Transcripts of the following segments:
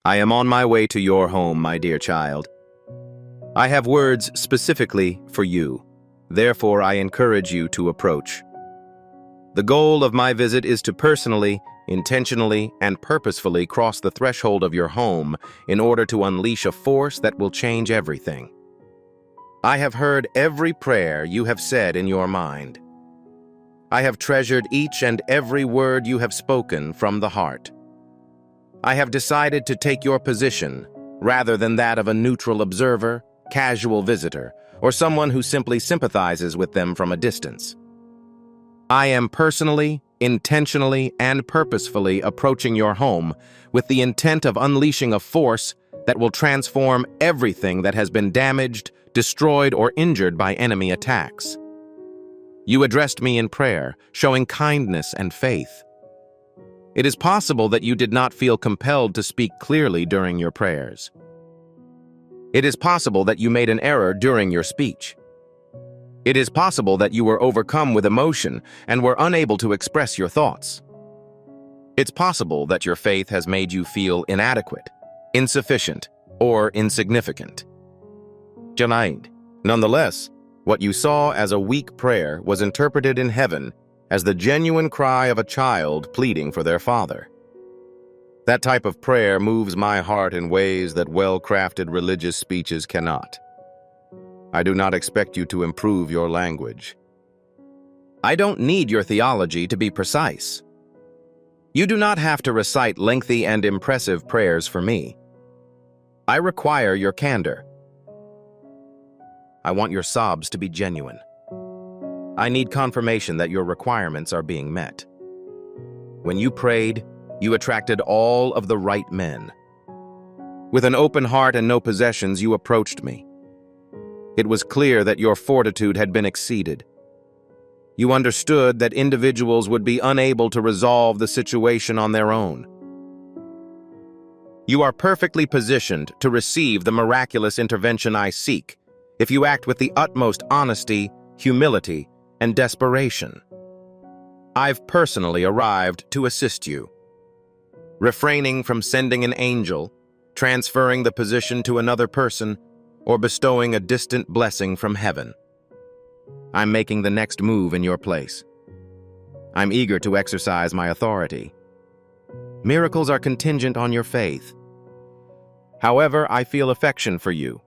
I am on my way to your home, my dear child. I have words specifically for you. Therefore, I encourage you to approach. The goal of my visit is to personally, intentionally, and purposefully cross the threshold of your home in order to unleash a force that will change everything. I have heard every prayer you have said in your mind. I have treasured each and every word you have spoken from the heart. I have decided to take your position rather than that of a neutral observer, casual visitor, or someone who simply sympathizes with them from a distance. I am personally, intentionally, and purposefully approaching your home with the intent of unleashing a force that will transform everything that has been damaged, destroyed, or injured by enemy attacks. You addressed me in prayer, showing kindness and faith. It is possible that you did not feel compelled to speak clearly during your prayers. It is possible that you made an error during your speech. It is possible that you were overcome with emotion and were unable to express your thoughts. It's possible that your faith has made you feel inadequate, insufficient, or insignificant. Nonetheless, what you saw as a weak prayer was interpreted in heaven as the genuine cry of a child pleading for their father. That type of prayer moves my heart in ways that well-crafted religious speeches cannot. I do not expect you to improve your language. I don't need your theology to be precise. You do not have to recite lengthy and impressive prayers for me. I require your candor. I want your sobs to be genuine. I need confirmation that your requirements are being met. When you prayed, you attracted all of the right men. With an open heart and no possessions, you approached me. It was clear that your fortitude had been exceeded. You understood that individuals would be unable to resolve the situation on their own. You are perfectly positioned to receive the miraculous intervention I seek if you act with the utmost honesty, humility, and desperation. I've personally arrived to assist you. Refraining from sending an angel, transferring the position to another person, or bestowing a distant blessing from heaven. I'm making the next move in your place. I'm eager to exercise my authority. Miracles are contingent on your faith. However, I feel affection for you.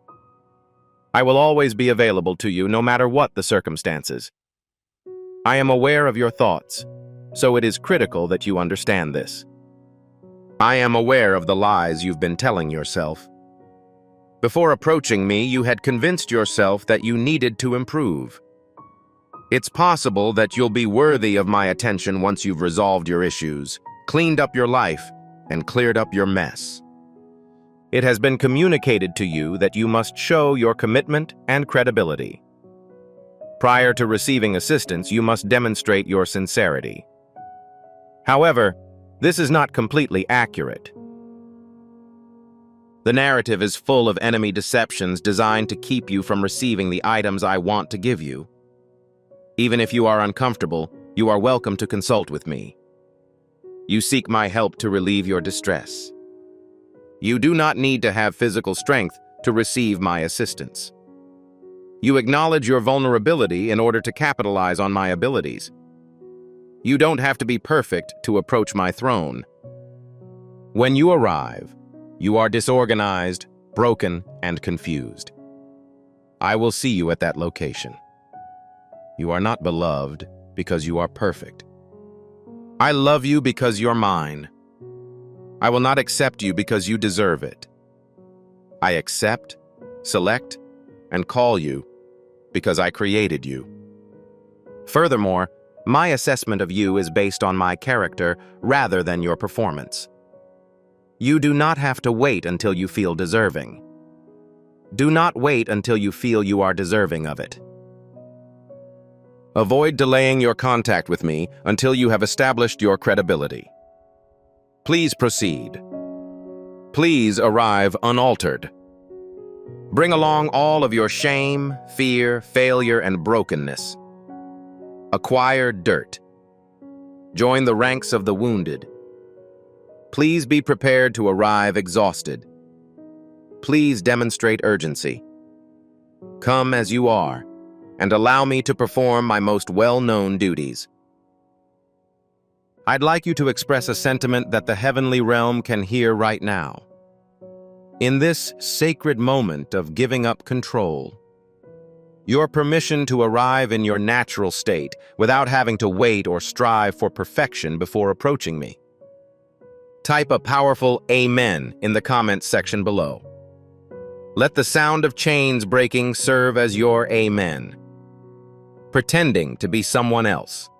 I will always be available to you no matter what the circumstances. I am aware of your thoughts, so it is critical that you understand this. I am aware of the lies you've been telling yourself. Before approaching me, you had convinced yourself that you needed to improve. It's possible that you'll be worthy of my attention once you've resolved your issues, cleaned up your life, and cleared up your mess. It has been communicated to you that you must show your commitment and credibility. Prior to receiving assistance, you must demonstrate your sincerity. However, this is not completely accurate. The narrative is full of enemy deceptions designed to keep you from receiving the items I want to give you. Even if you are uncomfortable, you are welcome to consult with me. You seek my help to relieve your distress. You do not need to have physical strength to receive my assistance. You acknowledge your vulnerability in order to capitalize on my abilities. You don't have to be perfect to approach my throne. When you arrive, you are disorganized, broken, and confused. I will see you at that location. You are not beloved because you are perfect. I love you because you're mine. I will not accept you because you deserve it. I accept, select, and call you because I created you. Furthermore, my assessment of you is based on my character rather than your performance. You do not have to wait until you feel deserving. Do not wait until you feel you are deserving of it. Avoid delaying your contact with me until you have established your credibility. Please proceed. Please arrive unaltered. Bring along all of your shame, fear, failure, and brokenness. Acquire dirt. Join the ranks of the wounded. Please be prepared to arrive exhausted. Please demonstrate urgency. Come as you are, and allow me to perform my most well-known duties. I'd like you to express a sentiment that the heavenly realm can hear right now. In this sacred moment of giving up control, your permission to arrive in your natural state without having to wait or strive for perfection before approaching me. Type a powerful Amen in the comments section below. Let the sound of chains breaking serve as your Amen. Pretending to be someone else.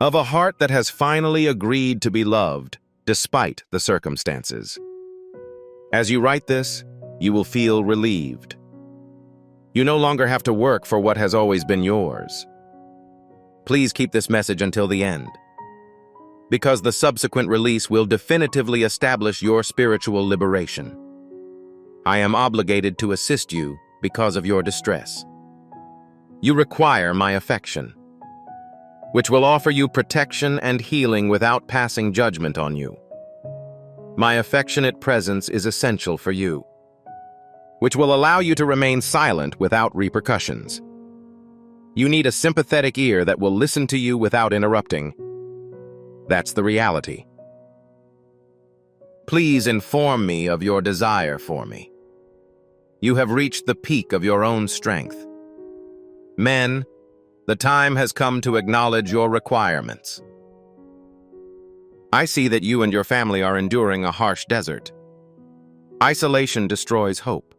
Of a heart that has finally agreed to be loved, despite the circumstances. As you write this, you will feel relieved. You no longer have to work for what has always been yours. Please keep this message until the end, because the subsequent release will definitively establish your spiritual liberation. I am obligated to assist you because of your distress. You require my affection, which will offer you protection and healing without passing judgment on you. My affectionate presence is essential for you, which will allow you to remain silent without repercussions. You need a sympathetic ear that will listen to you without interrupting. That's the reality. Please inform me of your desire for me. You have reached the peak of your own strength. Men, the time has come to acknowledge your requirements. I see that you and your family are enduring a harsh desert. Isolation destroys hope.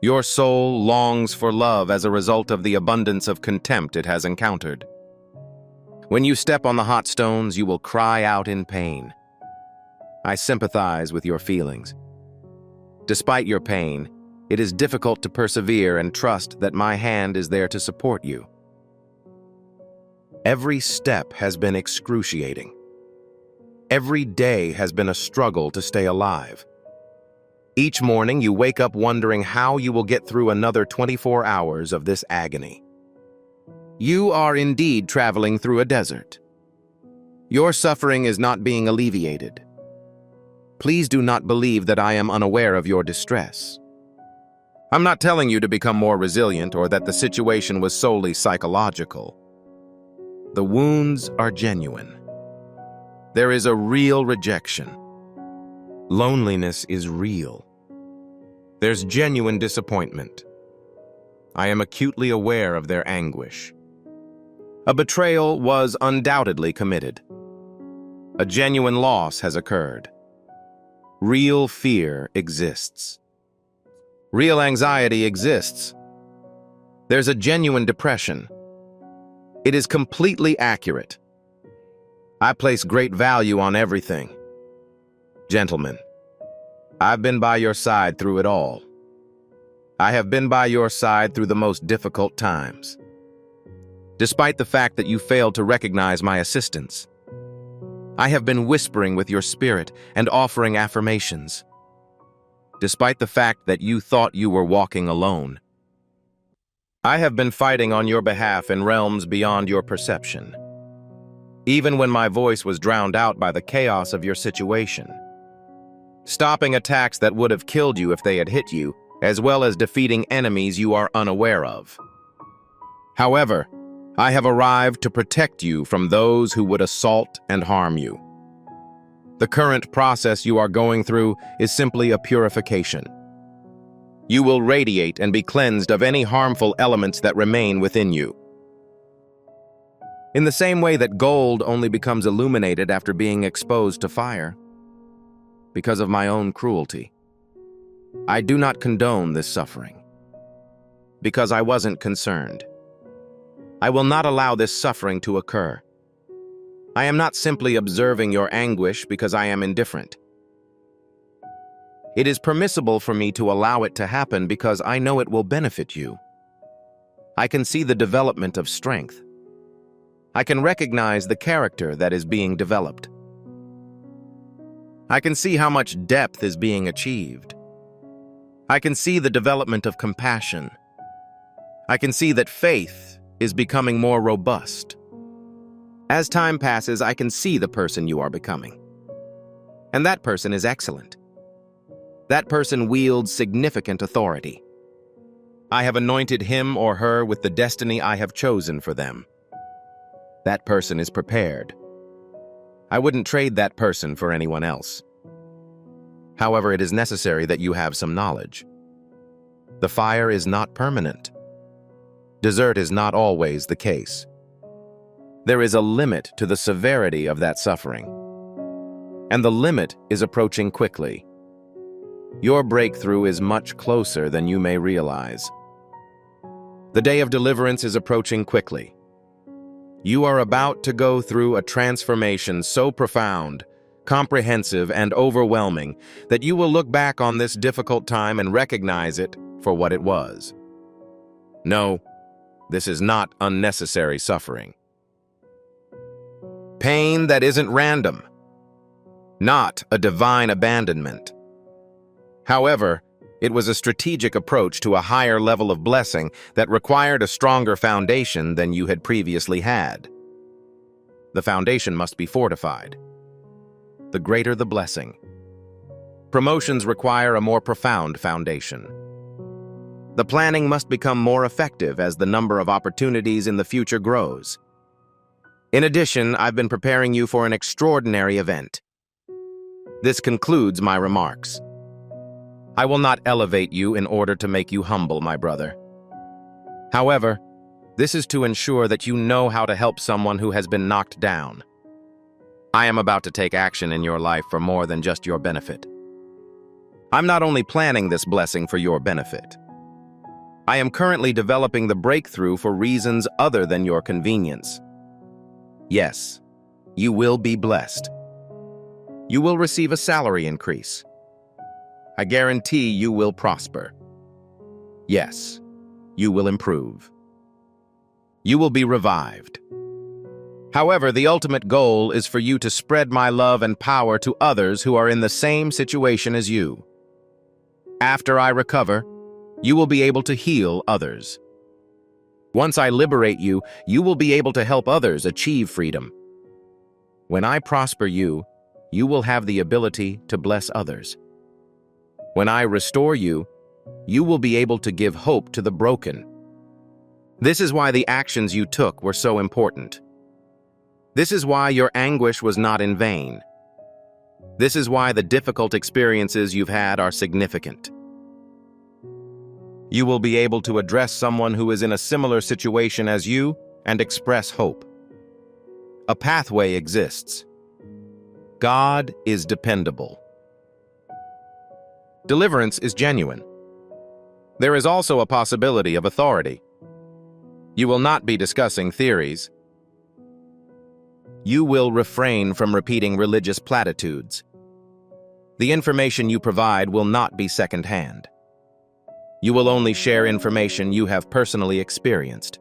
Your soul longs for love as a result of the abundance of contempt it has encountered. When you step on the hot stones, you will cry out in pain. I sympathize with your feelings. Despite your pain, it is difficult to persevere and trust that my hand is there to support you. Every step has been excruciating. Every day has been a struggle to stay alive. Each morning you wake up wondering how you will get through another 24 hours of this agony. You are indeed traveling through a desert. Your suffering is not being alleviated. Please do not believe that I am unaware of your distress. I'm not telling you to become more resilient or that the situation was solely psychological. The wounds are genuine. There is a real rejection. Loneliness is real. There's genuine disappointment. I am acutely aware of their anguish. A betrayal was undoubtedly committed. A genuine loss has occurred. Real fear exists. Real anxiety exists. There's a genuine depression. It is completely accurate. I place great value on everything. Gentlemen, I've been by your side through it all. I have been by your side through the most difficult times. Despite the fact that you failed to recognize my assistance, I have been whispering with your spirit and offering affirmations. Despite the fact that you thought you were walking alone, I have been fighting on your behalf in realms beyond your perception. Even when my voice was drowned out by the chaos of your situation. Stopping attacks that would have killed you if they had hit you, as well as defeating enemies you are unaware of. However, I have arrived to protect you from those who would assault and harm you. The current process you are going through is simply a purification. You will radiate and be cleansed of any harmful elements that remain within you. In the same way that gold only becomes illuminated after being exposed to fire, because of my own cruelty. I do not condone this suffering, because I wasn't concerned. I will not allow this suffering to occur. I am not simply observing your anguish because I am indifferent. It is permissible for me to allow it to happen because I know it will benefit you. I can see the development of strength. I can recognize the character that is being developed. I can see how much depth is being achieved. I can see the development of compassion. I can see that faith is becoming more robust. As time passes, I can see the person you are becoming. And that person is excellent. That person wields significant authority. I have anointed him or her with the destiny I have chosen for them. That person is prepared. I wouldn't trade that person for anyone else. However, it is necessary that you have some knowledge. The fire is not permanent. Desert is not always the case. There is a limit to the severity of that suffering. And the limit is approaching quickly. Your breakthrough is much closer than you may realize. The day of deliverance is approaching quickly. You are about to go through a transformation so profound, comprehensive, and overwhelming that you will look back on this difficult time and recognize it for what it was. No, this is not unnecessary suffering. Pain that isn't random, not a divine abandonment. However, it was a strategic approach to a higher level of blessing that required a stronger foundation than you had previously had. The foundation must be fortified. The greater the blessing. Promotions require a more profound foundation. The planning must become more effective as the number of opportunities in the future grows. In addition, I've been preparing you for an extraordinary event. This concludes my remarks. I will not elevate you in order to make you humble, my brother. However, this is to ensure that you know how to help someone who has been knocked down. I am about to take action in your life for more than just your benefit. I'm not only planning this blessing for your benefit. I am currently developing the breakthrough for reasons other than your convenience. Yes, you will be blessed. You will receive a salary increase. I guarantee you will prosper. Yes, you will improve. You will be revived. However, the ultimate goal is for you to spread my love and power to others who are in the same situation as you. After I recover, you will be able to heal others. Once I liberate you, you will be able to help others achieve freedom. When I prosper you, you will have the ability to bless others. When I restore you, you will be able to give hope to the broken. This is why the actions you took were so important. This is why your anguish was not in vain. This is why the difficult experiences you've had are significant. You will be able to address someone who is in a similar situation as you and express hope. A pathway exists. God is dependable. Deliverance is genuine. There is also a possibility of authority. You will not be discussing theories. You will refrain from repeating religious platitudes. The information you provide will not be secondhand. You will only share information you have personally experienced.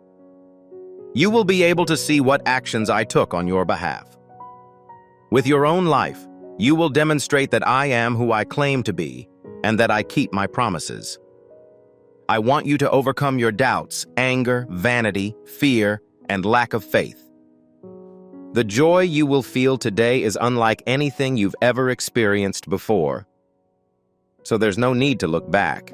You will be able to see what actions I took on your behalf. With your own life, you will demonstrate that I am who I claim to be and that I keep my promises. I want you to overcome your doubts, anger, vanity, fear, and lack of faith. The joy you will feel today is unlike anything you've ever experienced before. So there's no need to look back.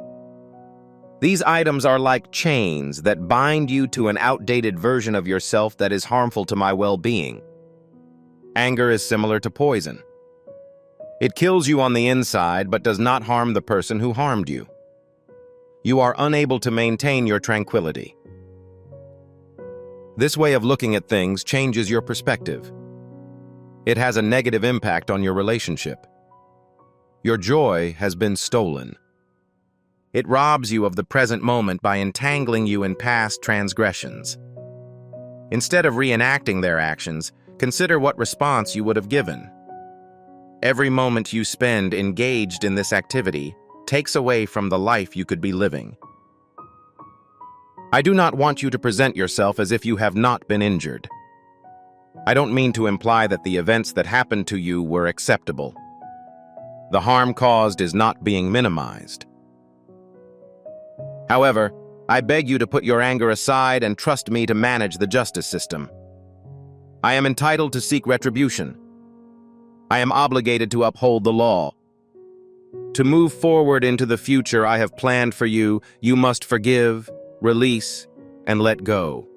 These items are like chains that bind you to an outdated version of yourself that is harmful to my well-being. Anger is similar to poison. It kills you on the inside but does not harm the person who harmed you. You are unable to maintain your tranquility. This way of looking at things changes your perspective. It has a negative impact on your relationship. Your joy has been stolen. It robs you of the present moment by entangling you in past transgressions. Instead of reenacting their actions, consider what response you would have given. Every moment you spend engaged in this activity takes away from the life you could be living. I do not want you to present yourself as if you have not been injured. I don't mean to imply that the events that happened to you were acceptable. The harm caused is not being minimized. However, I beg you to put your anger aside and trust me to manage the justice system. I am entitled to seek retribution. I am obligated to uphold the law. To move forward into the future I have planned for you, you must forgive, release, and let go.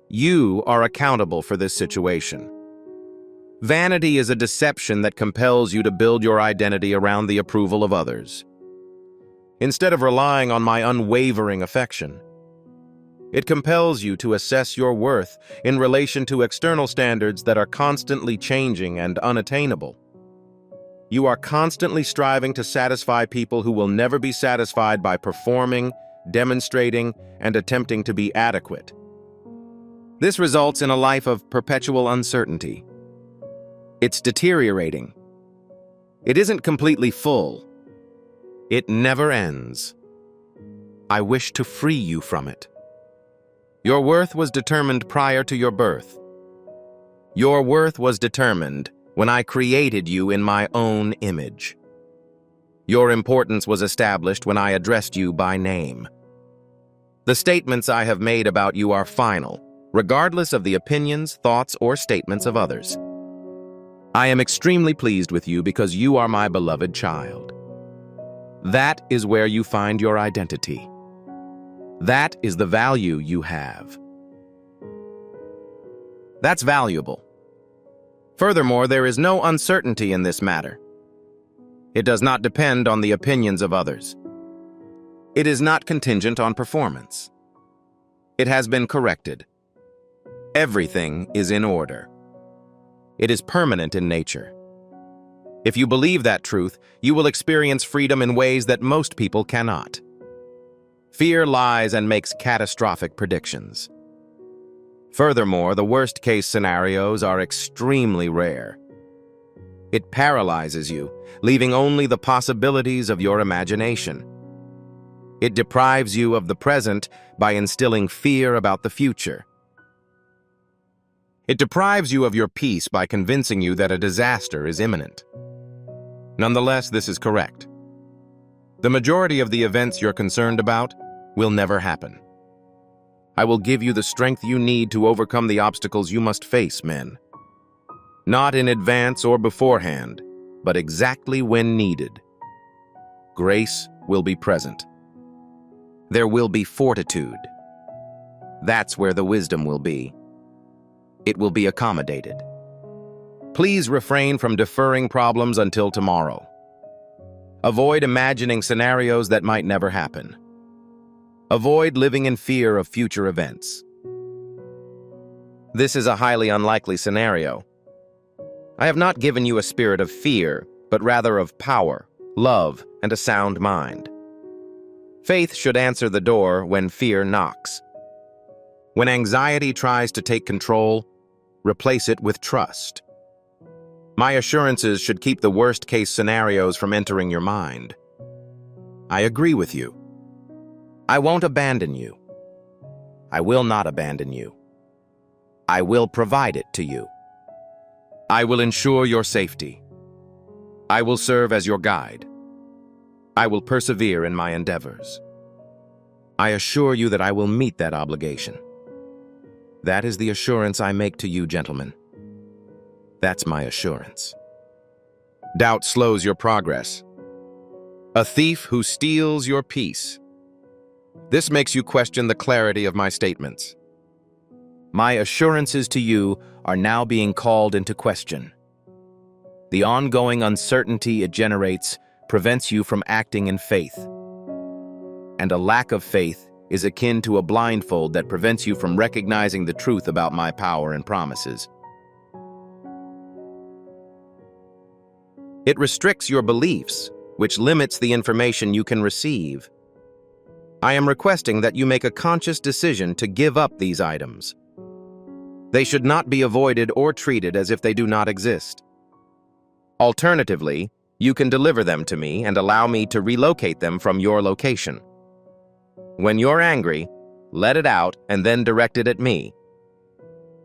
You are accountable for this situation. Vanity is a deception that compels you to build your identity around the approval of others, instead of relying on my unwavering affection. It compels you to assess your worth in relation to external standards that are constantly changing and unattainable. You are constantly striving to satisfy people who will never be satisfied by performing, demonstrating, and attempting to be adequate. This results in a life of perpetual uncertainty. It's deteriorating. It isn't completely full. It never ends. I wish to free you from it. Your worth was determined prior to your birth. Your worth was determined when I created you in my own image. Your importance was established when I addressed you by name. The statements I have made about you are final, regardless of the opinions, thoughts, or statements of others. I am extremely pleased with you because you are my beloved child. That is where you find your identity. That is the value you have. That's valuable. Furthermore, there is no uncertainty in this matter. It does not depend on the opinions of others. It is not contingent on performance. It has been corrected. Everything is in order. It is permanent in nature. If you believe that truth, you will experience freedom in ways that most people cannot. Fear lies and makes catastrophic predictions. Furthermore, the worst-case scenarios are extremely rare. It paralyzes you, leaving only the possibilities of your imagination. It deprives you of the present by instilling fear about the future. It deprives you of your peace by convincing you that a disaster is imminent. Nonetheless, this is correct. The majority of the events you're concerned about will never happen. I will give you the strength you need to overcome the obstacles you must face, men. Not in advance or beforehand, but exactly when needed. Grace will be present. There will be fortitude. That's where the wisdom will be. It will be accommodated. Please refrain from deferring problems until tomorrow. Avoid imagining scenarios that might never happen. Avoid living in fear of future events. This is a highly unlikely scenario. I have not given you a spirit of fear, but rather of power, love, and a sound mind. Faith should answer the door when fear knocks. When anxiety tries to take control, replace it with trust. My assurances should keep the worst-case scenarios from entering your mind. I agree with you. I won't abandon you. I will not abandon you. I will provide it to you. I will ensure your safety. I will serve as your guide. I will persevere in my endeavors. I assure you that I will meet that obligation. That is the assurance I make to you, gentlemen. That's my assurance. Doubt slows your progress. A thief who steals your peace. This makes you question the clarity of my statements. My assurances to you are now being called into question. The ongoing uncertainty it generates prevents you from acting in faith. And a lack of faith is akin to a blindfold that prevents you from recognizing the truth about my power and promises. It restricts your beliefs, which limits the information you can receive. I am requesting that you make a conscious decision to give up these items. They should not be avoided or treated as if they do not exist. Alternatively, you can deliver them to me and allow me to relocate them from your location. When you're angry, let it out and then direct it at me.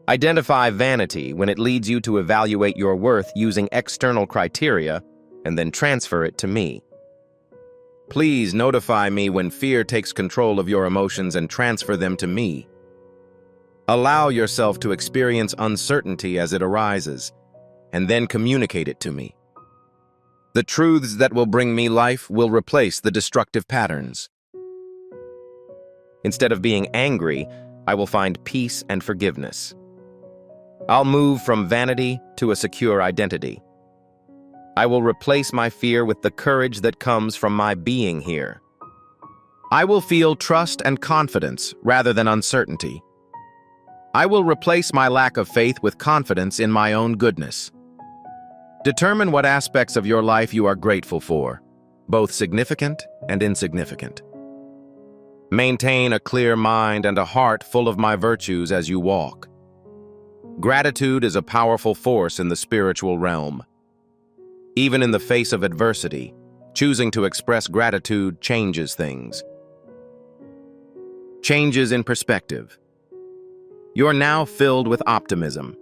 Identify vanity when it leads you to evaluate your worth using external criteria and then transfer it to me. Please notify me when fear takes control of your emotions and transfer them to me. Allow yourself to experience uncertainty as it arises. and then communicate it to me. The truths that will bring me life will replace the destructive patterns. Instead of being angry, I will find peace and forgiveness. I'll move from vanity to a secure identity. I will replace my fear with the courage that comes from my being here. I will feel trust and confidence rather than uncertainty. I will replace my lack of faith with confidence in my own goodness. Determine what aspects of your life you are grateful for, both significant and insignificant. Maintain a clear mind and a heart full of my virtues as you walk. Gratitude is a powerful force in the spiritual realm. Even in the face of adversity, choosing to express gratitude changes things. Changes in perspective. You're now filled with optimism.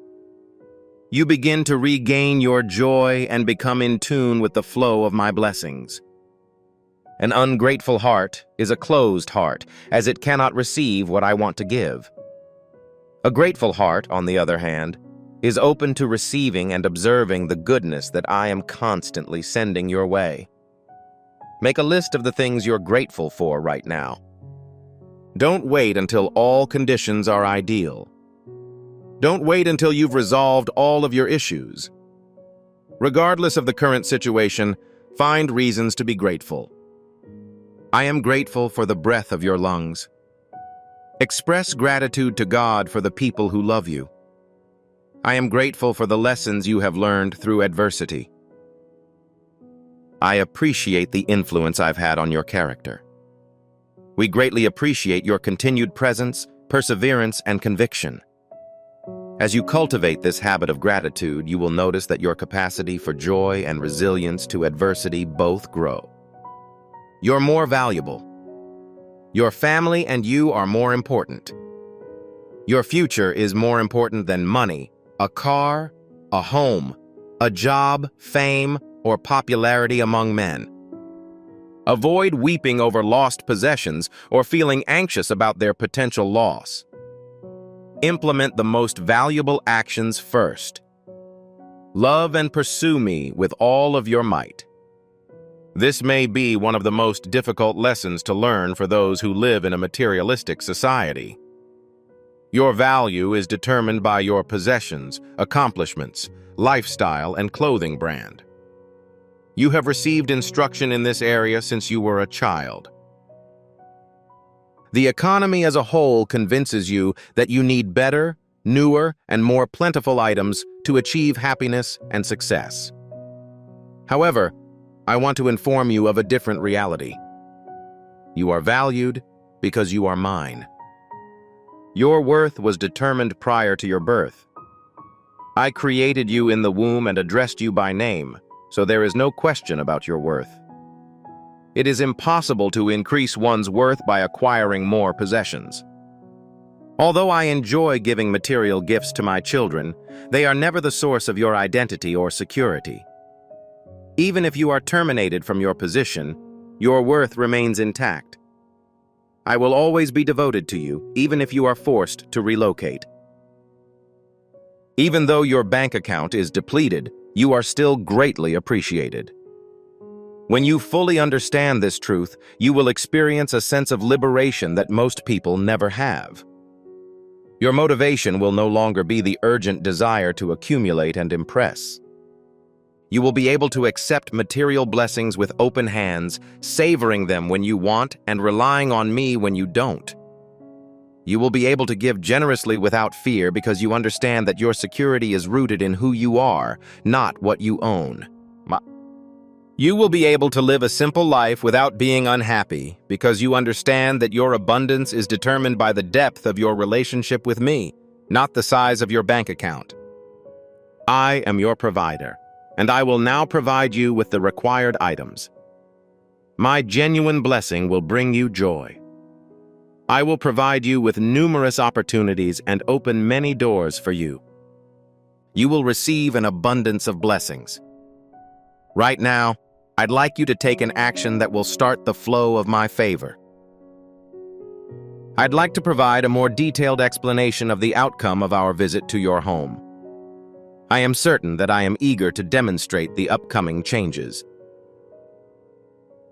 You begin to regain your joy and become in tune with the flow of my blessings. An ungrateful heart is a closed heart, as it cannot receive what I want to give. A grateful heart, on the other hand, is open to receiving and observing the goodness that I am constantly sending your way. Make a list of the things you're grateful for right now. Don't wait until all conditions are ideal. Don't wait until you've resolved all of your issues. Regardless of the current situation, find reasons to be grateful. I am grateful for the breath of your lungs. Express gratitude to God for the people who love you. I am grateful for the lessons you have learned through adversity. I appreciate the influence I've had on your character. We greatly appreciate your continued presence, perseverance, and conviction. As you cultivate this habit of gratitude, you will notice that your capacity for joy and resilience to adversity both grow. You're more valuable. Your family and you are more important. Your future is more important than money, a car, a home, a job, fame, or popularity among men. Avoid weeping over lost possessions or feeling anxious about their potential loss. Implement the most valuable actions first. Love and pursue me with all of your might. This may be one of the most difficult lessons to learn for those who live in a materialistic society. Your value is determined by your possessions, accomplishments, lifestyle, and clothing brand. You have received instruction in this area since you were a child. The economy as a whole convinces you that you need better, newer, and more plentiful items to achieve happiness and success. However, I want to inform you of a different reality. You are valued because you are mine. Your worth was determined prior to your birth. I created you in the womb and addressed you by name, so there is no question about your worth. It is impossible to increase one's worth by acquiring more possessions. Although I enjoy giving material gifts to my children, they are never the source of your identity or security. Even if you are terminated from your position, your worth remains intact. I will always be devoted to you, even if you are forced to relocate. Even though your bank account is depleted, you are still greatly appreciated. When you fully understand this truth, you will experience a sense of liberation that most people never have. Your motivation will no longer be the urgent desire to accumulate and impress. You will be able to accept material blessings with open hands, savoring them when you want and relying on me when you don't. You will be able to give generously without fear because you understand that your security is rooted in who you are, not what you own. You will be able to live a simple life without being unhappy because you understand that your abundance is determined by the depth of your relationship with me, not the size of your bank account. I am your provider, and I will now provide you with the required items. My genuine blessing will bring you joy. I will provide you with numerous opportunities and open many doors for you. You will receive an abundance of blessings. Right now, I'd like you to take an action that will start the flow of my favor. I'd like to provide a more detailed explanation of the outcome of our visit to your home. I am certain that I am eager to demonstrate the upcoming changes.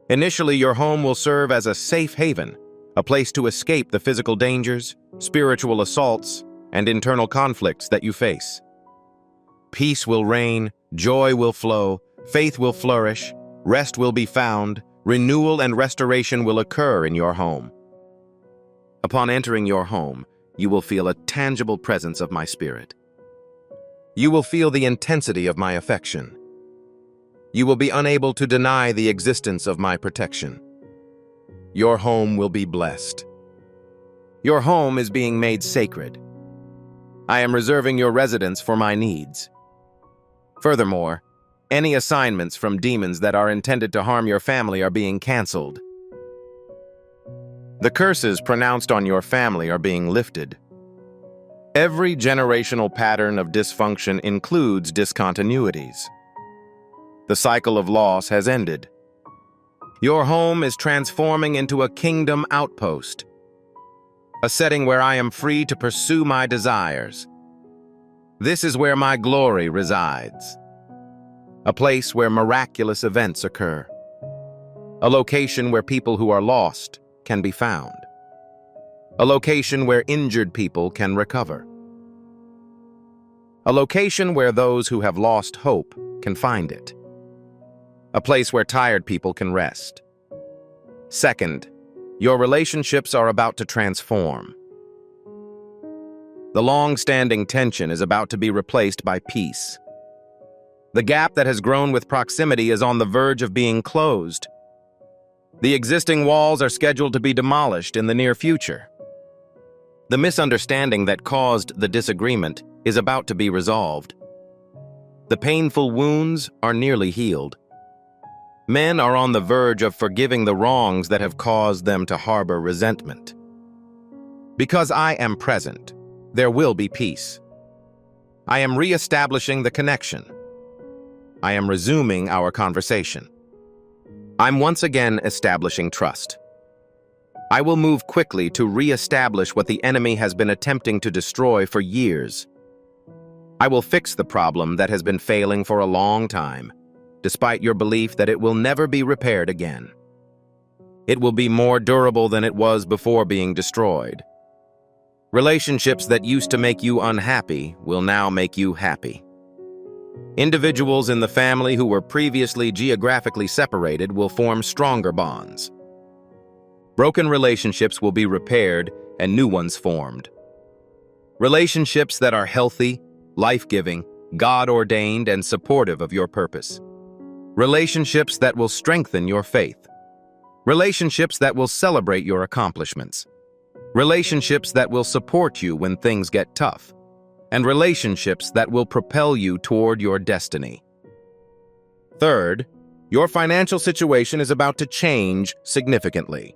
Initially, your home will serve as a safe haven, a place to escape the physical dangers, spiritual assaults, and internal conflicts that you face. Peace will reign, joy will flow, faith will flourish, rest will be found, renewal and restoration will occur in your home. Upon entering your home, you will feel a tangible presence of my spirit. You will feel the intensity of my affection. You will be unable to deny the existence of my protection. Your home will be blessed. Your home is being made sacred. I am reserving your residence for my needs. Furthermore, any assignments from demons that are intended to harm your family are being canceled. The curses pronounced on your family are being lifted. Every generational pattern of dysfunction includes discontinuities. The cycle of loss has ended. Your home is transforming into a kingdom outpost, a setting where I am free to pursue my desires. This is where my glory resides, a place where miraculous events occur, a location where people who are lost can be found, a location where injured people can recover, a location where those who have lost hope can find it, a place where tired people can rest. Second, your relationships are about to transform. The long-standing tension is about to be replaced by peace. The gap that has grown with proximity is on the verge of being closed. The existing walls are scheduled to be demolished in the near future. The misunderstanding that caused the disagreement is about to be resolved. The painful wounds are nearly healed. Men are on the verge of forgiving the wrongs that have caused them to harbor resentment. Because I am present, there will be peace. I am reestablishing the connection. I am resuming our conversation. I'm once again establishing trust. I will move quickly to reestablish what the enemy has been attempting to destroy for years. I will fix the problem that has been failing for a long time, despite your belief that it will never be repaired again. It will be more durable than it was before being destroyed. Relationships that used to make you unhappy will now make you happy. Individuals in the family who were previously geographically separated will form stronger bonds. Broken relationships will be repaired and new ones formed. Relationships that are healthy, life-giving, God-ordained, and supportive of your purpose. Relationships that will strengthen your faith. Relationships that will celebrate your accomplishments. Relationships that will support you when things get tough. And relationships that will propel you toward your destiny. Third, your financial situation is about to change significantly.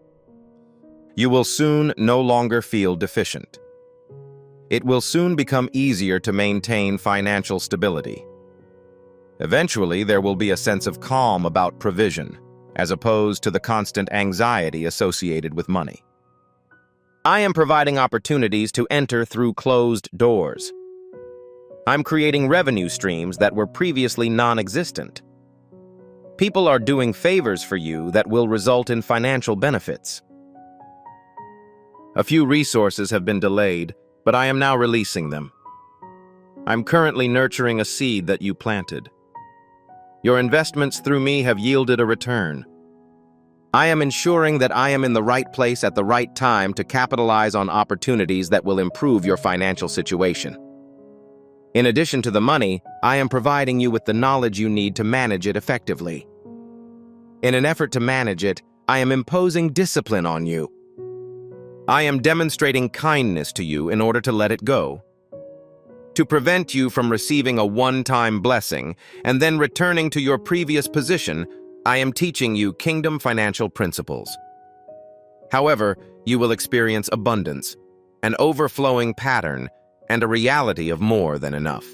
You will soon no longer feel deficient. It will soon become easier to maintain financial stability. Eventually, there will be a sense of calm about provision, as opposed to the constant anxiety associated with money. I am providing opportunities to enter through closed doors. I'm creating revenue streams that were previously non-existent. People are doing favors for you that will result in financial benefits. A few resources have been delayed, but I am now releasing them. I'm currently nurturing a seed that you planted. Your investments through me have yielded a return. I am ensuring that I am in the right place at the right time to capitalize on opportunities that will improve your financial situation. In addition to the money, I am providing you with the knowledge you need to manage it effectively. In an effort to manage it, I am imposing discipline on you. I am demonstrating kindness to you in order to let it go. To prevent you from receiving a one-time blessing and then returning to your previous position, I am teaching you kingdom financial principles. However, you will experience abundance, an overflowing pattern, and a reality of more than enough.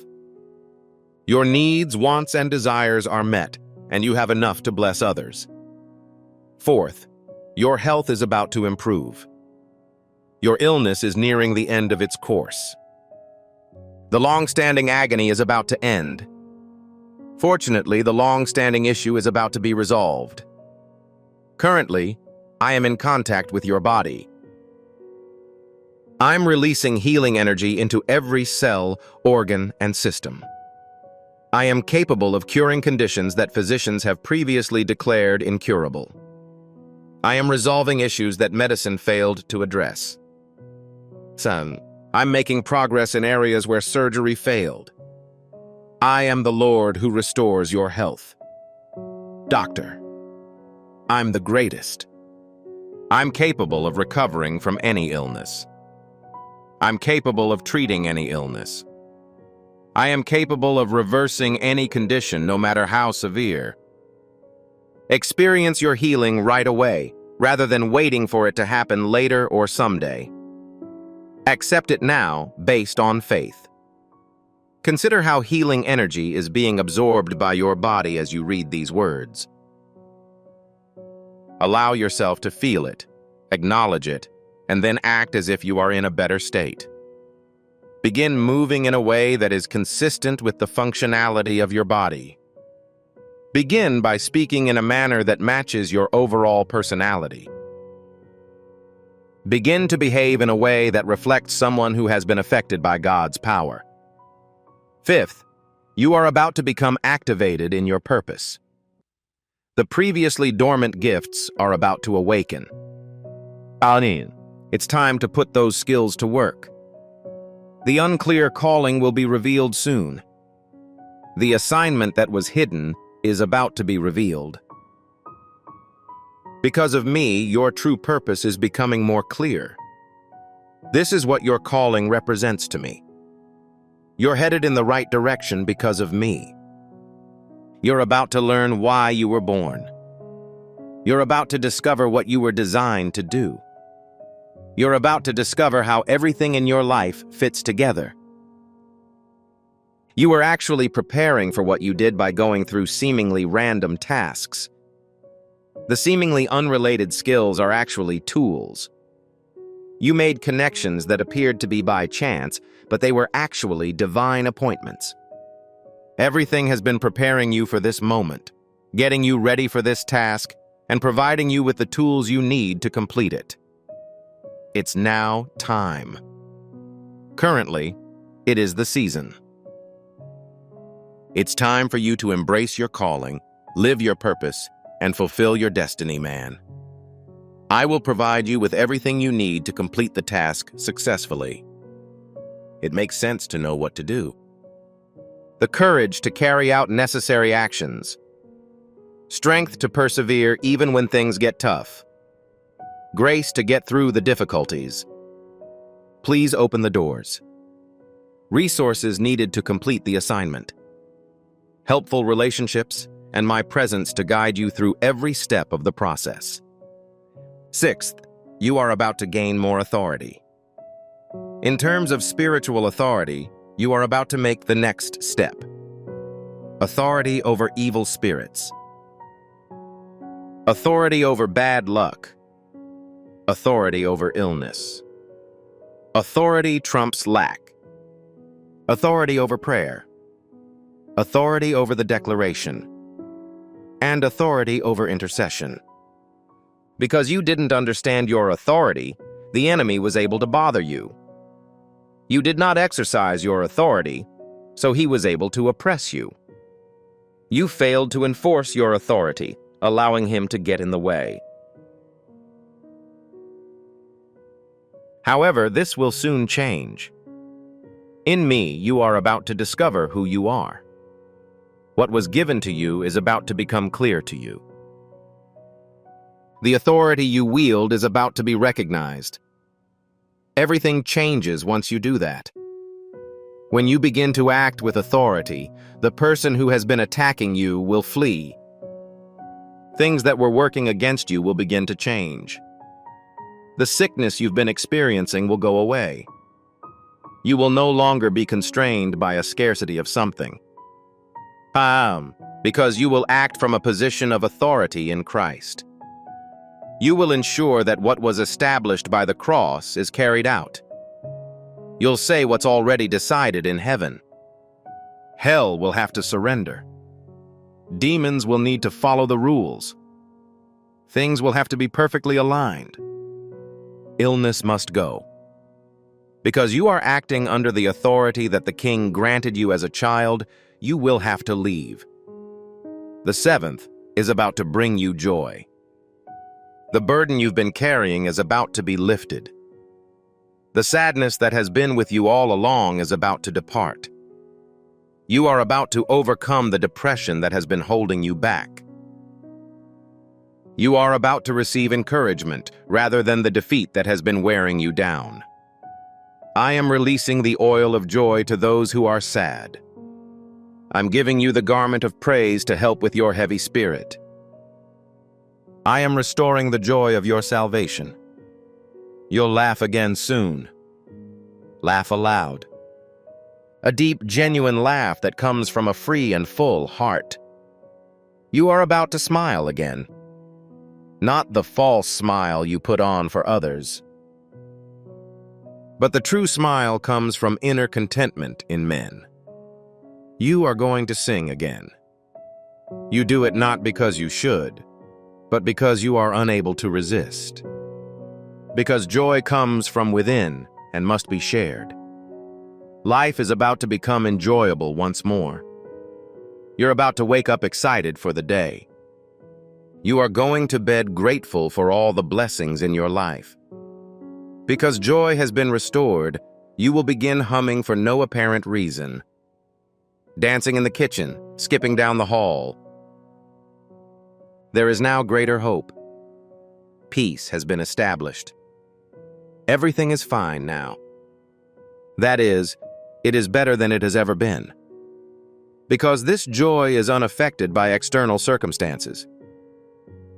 Your needs, wants, and desires are met, and you have enough to bless others. Fourth, your health is about to improve. Your illness is nearing the end of its course. The long-standing agony is about to end. Fortunately, the long-standing issue is about to be resolved. Currently, I am in contact with your body. I'm releasing healing energy into every cell, organ, and system. I am capable of curing conditions that physicians have previously declared incurable. I am resolving issues that medicine failed to address. Son, I'm making progress in areas where surgery failed. I am the Lord who restores your health. Doctor, I'm the greatest. I'm capable of recovering from any illness. I'm capable of treating any illness. I am capable of reversing any condition, no matter how severe. Experience your healing right away, rather than waiting for it to happen later or someday. Accept it now, based on faith. Consider how healing energy is being absorbed by your body as you read these words. Allow yourself to feel it, acknowledge it, and then act as if you are in a better state. Begin moving in a way that is consistent with the functionality of your body. Begin by speaking in a manner that matches your overall personality. Begin to behave in a way that reflects someone who has been affected by God's power. Fifth, you are about to become activated in your purpose. The previously dormant gifts are about to awaken. It's time to put those skills to work. The unclear calling will be revealed soon. The assignment that was hidden is about to be revealed. Because of me, your true purpose is becoming more clear. This is what your calling represents to me. You're headed in the right direction because of me. You're about to learn why you were born. You're about to discover what you were designed to do. You're about to discover how everything in your life fits together. You were actually preparing for what you did by going through seemingly random tasks. The seemingly unrelated skills are actually tools. You made connections that appeared to be by chance, but they were actually divine appointments. Everything has been preparing you for this moment, getting you ready for this task, and providing you with the tools you need to complete it. It's now time. Currently, it is the season. It's time for you to embrace your calling, live your purpose, and fulfill your destiny, man. I will provide you with everything you need to complete the task successfully. It makes sense to know what to do. The courage to carry out necessary actions. Strength to persevere even when things get tough. Grace to get through the difficulties. Please open the doors. Resources needed to complete the assignment. Helpful relationships, and my presence to guide you through every step of the process. Sixth, you are about to gain more authority. In terms of spiritual authority, you are about to make the next step. Authority over evil spirits. Authority over bad luck. Authority over illness. Authority trumps lack. Authority over prayer. Authority over the declaration. And authority over intercession. Because you didn't understand your authority, the enemy was able to bother you. You did not exercise your authority, so he was able to oppress you. You failed to enforce your authority, allowing him to get in the way. However, this will soon change. In me, you are about to discover who you are. What was given to you is about to become clear to you. The authority you wield is about to be recognized. Everything changes once you do that. When you begin to act with authority, the person who has been attacking you will flee. Things that were working against you will begin to change. The sickness you've been experiencing will go away. You will no longer be constrained by a scarcity of something. Because you will act from a position of authority in Christ. You will ensure that what was established by the cross is carried out. You'll say what's already decided in heaven. Hell will have to surrender. Demons will need to follow the rules. Things will have to be perfectly aligned. Illness must go. Because you are acting under the authority that the king granted you as a child, you will have to leave. The seventh is about to bring you joy. The burden you've been carrying is about to be lifted. The sadness that has been with you all along is about to depart. You are about to overcome the depression that has been holding you back. You are about to receive encouragement rather than the defeat that has been wearing you down. I am releasing the oil of joy to those who are sad. I'm giving you the garment of praise to help with your heavy spirit. I am restoring the joy of your salvation. You'll laugh again soon. Laugh aloud. A deep, genuine laugh that comes from a free and full heart. You are about to smile again. Not the false smile you put on for others. But the true smile comes from inner contentment in men. You are going to sing again. You do it not because you should, but because you are unable to resist. Because joy comes from within and must be shared. Life is about to become enjoyable once more. You're about to wake up excited for the day. You are going to bed grateful for all the blessings in your life. Because joy has been restored, you will begin humming for no apparent reason. Dancing in the kitchen, skipping down the hall. There is now greater hope. Peace has been established. Everything is fine now. That is, it is better than it has ever been. Because this joy is unaffected by external circumstances.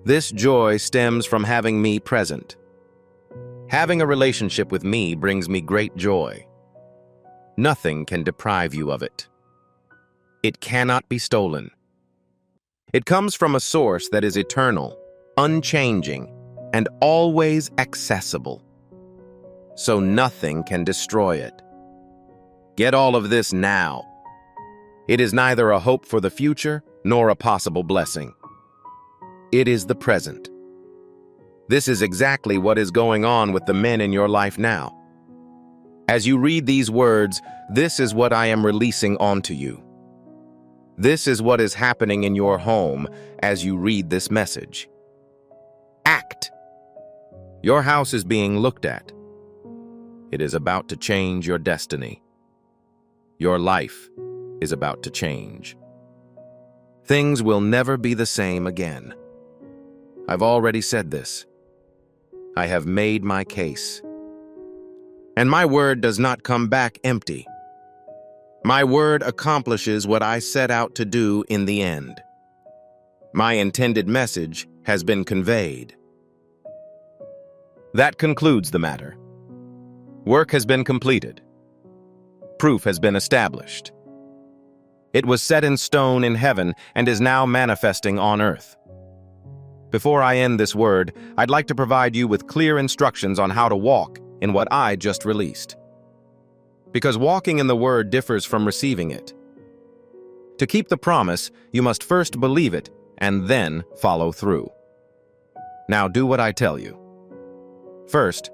This joy stems from having me present. Having a relationship with me brings me great joy. Nothing can deprive you of it. It cannot be stolen. It comes from a source that is eternal, unchanging, and always accessible. So nothing can destroy it. Get all of this now. It is neither a hope for the future nor a possible blessing. It is the present. This is exactly what is going on with the men in your life now. As you read these words, this is what I am releasing onto you. This is what is happening in your home as you read this message. Act. Your house is being looked at. It is about to change your destiny. Your life is about to change. Things will never be the same again. I've already said this. I have made my case. And my word does not come back empty. My word accomplishes what I set out to do in the end. My intended message has been conveyed. That concludes the matter. Work has been completed. Proof has been established. It was set in stone in heaven and is now manifesting on earth. Before I end this word, I'd like to provide you with clear instructions on how to walk in what I just released. Because walking in the word differs from receiving it. To keep the promise, you must first believe it and then follow through. Now do what I tell you. First,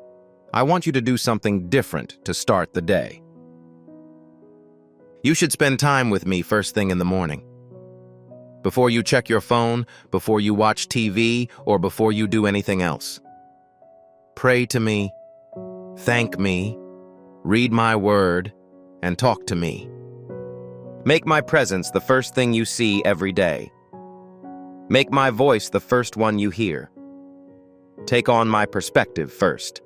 I want you to do something different to start the day. You should spend time with me first thing in the morning. Before you check your phone, before you watch TV, or before you do anything else. Pray to me, thank me, read my word, and talk to me. Make my presence the first thing you see every day. Make my voice the first one you hear. Take on my perspective first.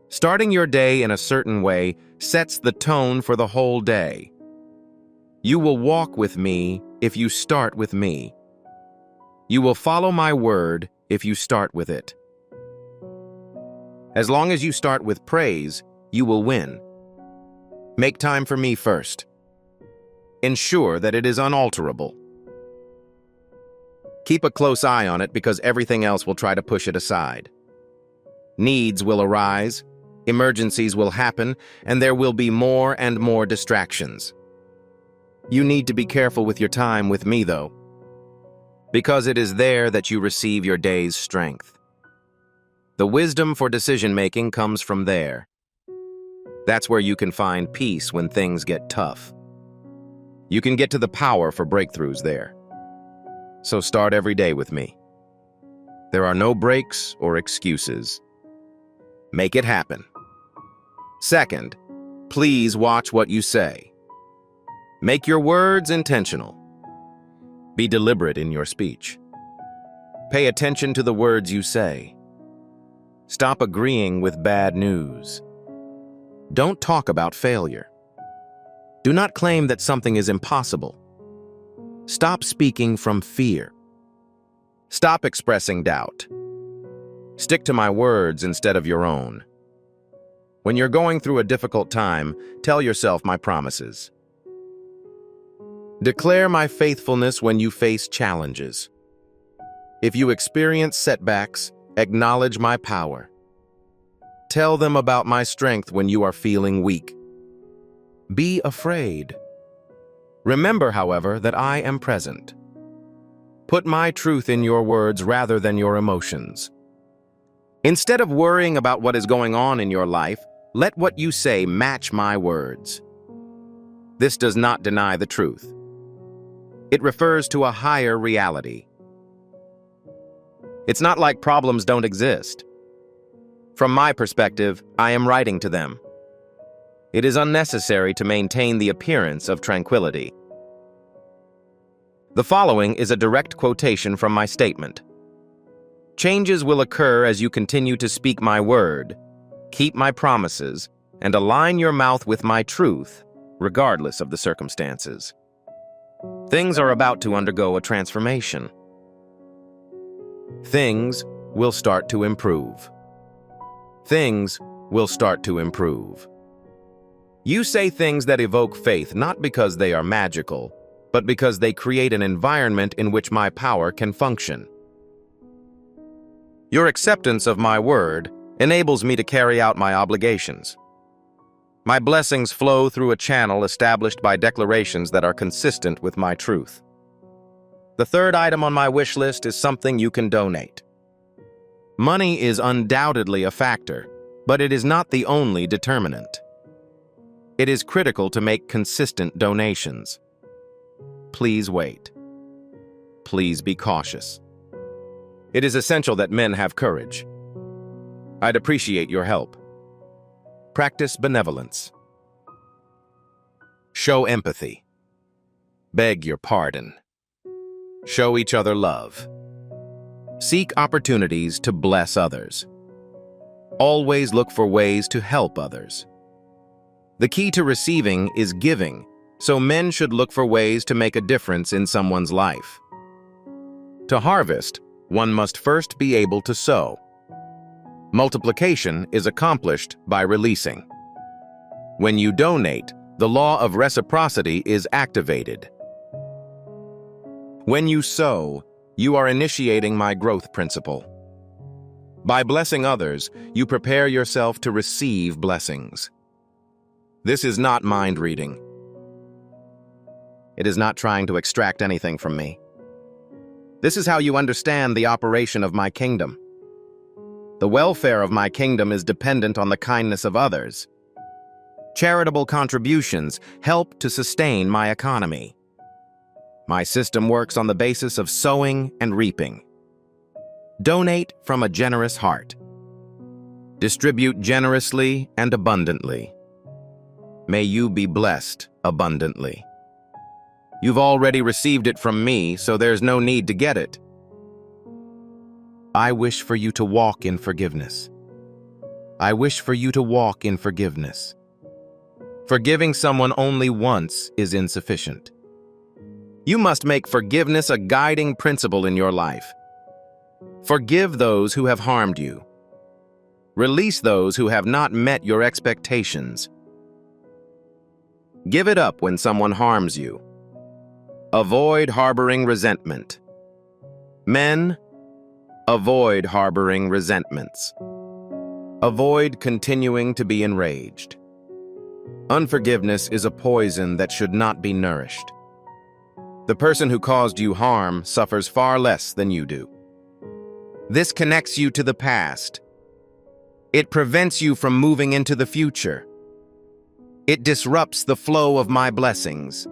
Starting your day in a certain way sets the tone for the whole day. You will walk with me if you start with me. You will follow my word if you start with it. As long as you start with praise, you will win. Make time for me first. Ensure that it is unalterable. Keep a close eye on it because everything else will try to push it aside. Needs will arise. Emergencies will happen, and there will be more and more distractions. You need to be careful with your time with me, though, because it is there that you receive your day's strength. The wisdom for decision-making comes from there. That's where you can find peace when things get tough. You can get to the power for breakthroughs there. So start every day with me. There are no breaks or excuses. Make it happen. Second, please watch what you say. Make your words intentional. Be deliberate in your speech. Pay attention to the words you say. Stop agreeing with bad news. Don't talk about failure. Do not claim that something is impossible. Stop speaking from fear. Stop expressing doubt. Stick to my words instead of your own. When you're going through a difficult time, tell yourself my promises. Declare my faithfulness when you face challenges. If you experience setbacks, acknowledge my power. Tell them about my strength when you are feeling weak. Be afraid. Remember, however, that I am present. Put my truth in your words rather than your emotions. Instead of worrying about what is going on in your life, let what you say match my words. This does not deny the truth. It refers to a higher reality. It's not like problems don't exist. From my perspective, I am writing to them. It is unnecessary to maintain the appearance of tranquility. The following is a direct quotation from my statement. Changes will occur as you continue to speak my word, keep my promises, and align your mouth with my truth, regardless of the circumstances. Things are about to undergo a transformation. Things will start to improve. Things will start to improve. You say things that evoke faith not because they are magical, but because they create an environment in which my power can function. Your acceptance of my word enables me to carry out my obligations. My blessings flow through a channel established by declarations that are consistent with my truth. The third item on my wish list is something you can donate. Money is undoubtedly a factor, but it is not the only determinant. It is critical to make consistent donations. Please wait. Please be cautious. It is essential that men have courage. I'd appreciate your help. Practice benevolence. Show empathy. Beg your pardon. Show each other love. Seek opportunities to bless others. Always look for ways to help others. The key to receiving is giving, so men should look for ways to make a difference in someone's life. To harvest, one must first be able to sow. Multiplication is accomplished by releasing. When you donate, the law of reciprocity is activated. When you sow, you are initiating my growth principle. By blessing others, you prepare yourself to receive blessings. This is not mind reading. It is not trying to extract anything from me. This is how you understand the operation of my kingdom. The welfare of my kingdom is dependent on the kindness of others. Charitable contributions help to sustain my economy. My system works on the basis of sowing and reaping. Donate from a generous heart. Distribute generously and abundantly. May you be blessed abundantly. You've already received it from me, so there's no need to get it. I wish for you to walk in forgiveness. I wish for you to walk in forgiveness. Forgiving someone only once is insufficient. You must make forgiveness a guiding principle in your life. Forgive those who have harmed you. Release those who have not met your expectations. Give it up when someone harms you. Avoid harboring resentment. Men, avoid harboring resentments. Avoid continuing to be enraged. Unforgiveness is a poison that should not be nourished. The person who caused you harm suffers far less than you do. This connects you to the past. It prevents you from moving into the future. It disrupts the flow of my blessings.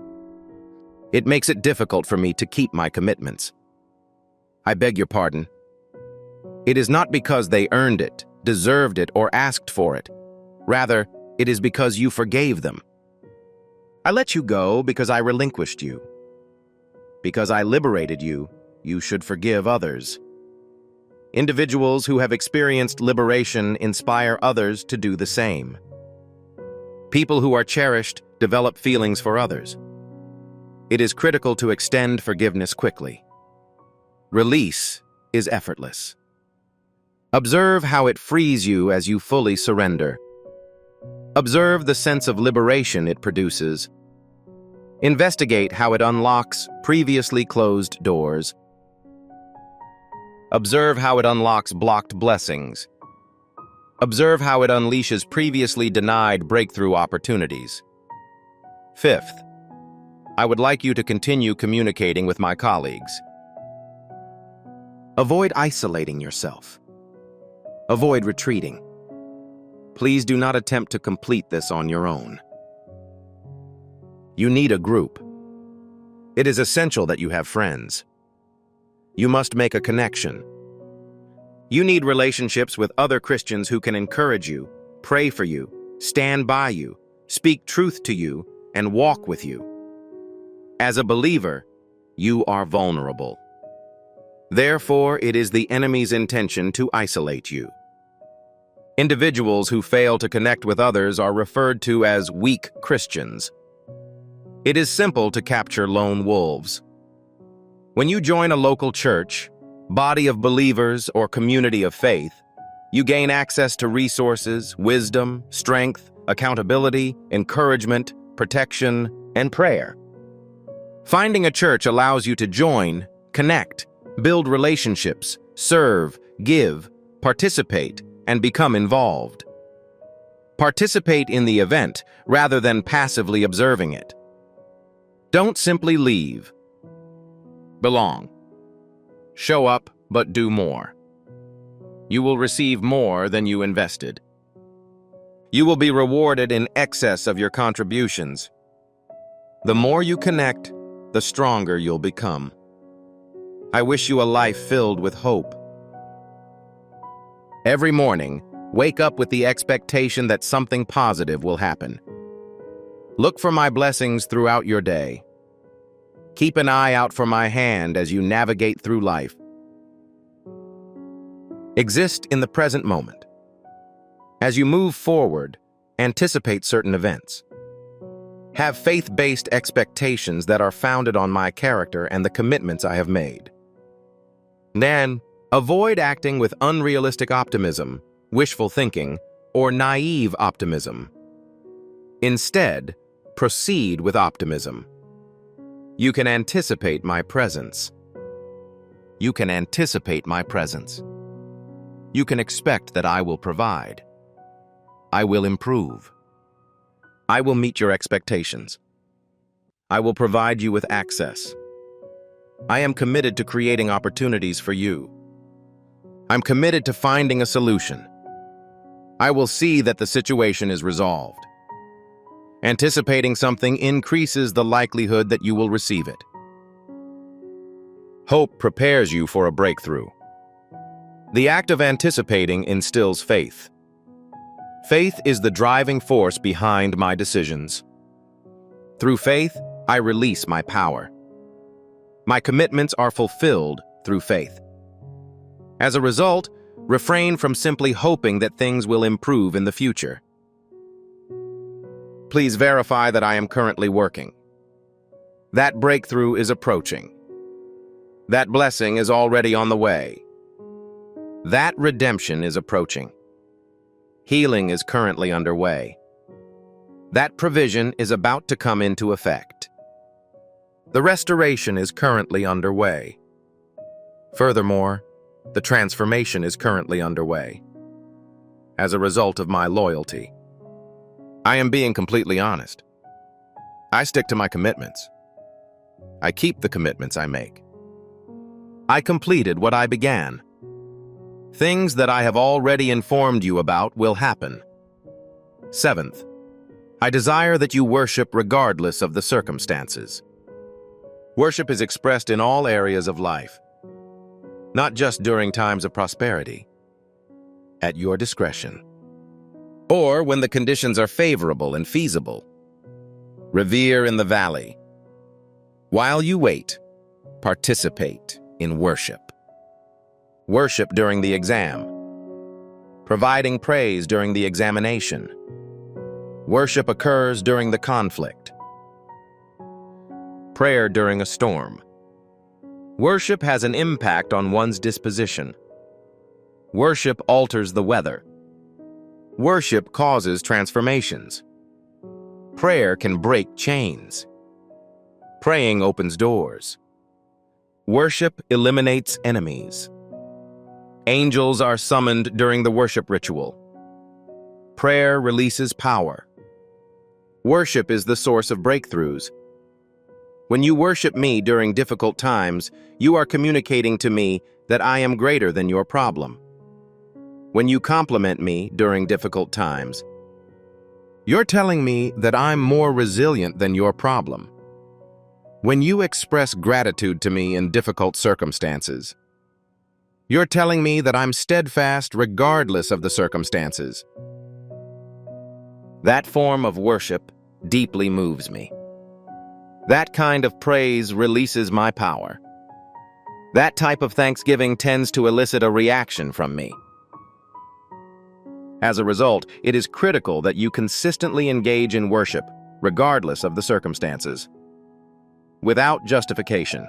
It makes it difficult for me to keep my commitments. I beg your pardon. It is not because they earned it, deserved it, or asked for it. Rather, it is because you forgave them. I let you go because I relinquished you. Because I liberated you, you should forgive others. Individuals who have experienced liberation inspire others to do the same. People who are cherished develop feelings for others. It is critical to extend forgiveness quickly. Release is effortless. Observe how it frees you as you fully surrender. Observe the sense of liberation it produces. Investigate how it unlocks previously closed doors. Observe how it unlocks blocked blessings. Observe how it unleashes previously denied breakthrough opportunities. Fifth, I would like you to continue communicating with my colleagues. Avoid isolating yourself. Avoid retreating. Please do not attempt to complete this on your own. You need a group. It is essential that you have friends. You must make a connection. You need relationships with other Christians who can encourage you, pray for you, stand by you, speak truth to you, and walk with you. As a believer, you are vulnerable. Therefore, it is the enemy's intention to isolate you. Individuals who fail to connect with others are referred to as weak Christians. It is simple to capture lone wolves. When you join a local church, body of believers, or community of faith, you gain access to resources, wisdom, strength, accountability, encouragement, protection, and prayer. Finding a church allows you to join, connect, build relationships, serve, give, participate, and become involved. Participate in the event rather than passively observing it. Don't simply leave. Belong. Show up, but do more. You will receive more than you invested. You will be rewarded in excess of your contributions. The more you connect, the stronger you'll become. I wish you a life filled with hope. Every morning, wake up with the expectation that something positive will happen. Look for my blessings throughout your day. Keep an eye out for my hand as you navigate through life. Exist in the present moment. As you move forward, anticipate certain events. Have faith-based expectations that are founded on my character and the commitments I have made. Then, avoid acting with unrealistic optimism, wishful thinking, or naive optimism. Instead, proceed with optimism. You can anticipate my presence. You can anticipate my presence. You can expect that I will provide. I will improve. I will meet your expectations. I will provide you with access. I am committed to creating opportunities for you. I'm committed to finding a solution. I will see that the situation is resolved. Anticipating something increases the likelihood that you will receive it. Hope prepares you for a breakthrough. The act of anticipating instills faith. Faith is the driving force behind my decisions. Through faith, I release my power. My commitments are fulfilled through faith. As a result, refrain from simply hoping that things will improve in the future. Please verify that I am currently working. That breakthrough is approaching. That blessing is already on the way. That redemption is approaching. Healing is currently underway. That provision is about to come into effect. The restoration is currently underway. Furthermore, the transformation is currently underway. as a result of my loyalty. I am being completely honest. I stick to my commitments. I keep the commitments I make. I completed what I began. Things that I have already informed you about will happen. 7th, I desire that you worship regardless of the circumstances. Worship is expressed in all areas of life, not just during times of prosperity, at your discretion, or when the conditions are favorable and feasible. Revere in the valley. While you wait, participate in worship. Worship during the exam. Providing praise during the examination. Worship occurs during the conflict. Prayer during a storm. Worship has an impact on one's disposition. Worship alters the weather. Worship causes transformations. Prayer can break chains. Praying opens doors. Worship eliminates enemies. Angels are summoned during the worship ritual. Prayer releases power. Worship is the source of breakthroughs. When you worship me during difficult times, you are communicating to me that I am greater than your problem. When you compliment me during difficult times, you're telling me that I'm more resilient than your problem. When you express gratitude to me in difficult circumstances, you're telling me that I'm steadfast regardless of the circumstances. That form of worship deeply moves me. That kind of praise releases my power. That type of thanksgiving tends to elicit a reaction from me. As a result, it is critical that you consistently engage in worship, regardless of the circumstances, without justification.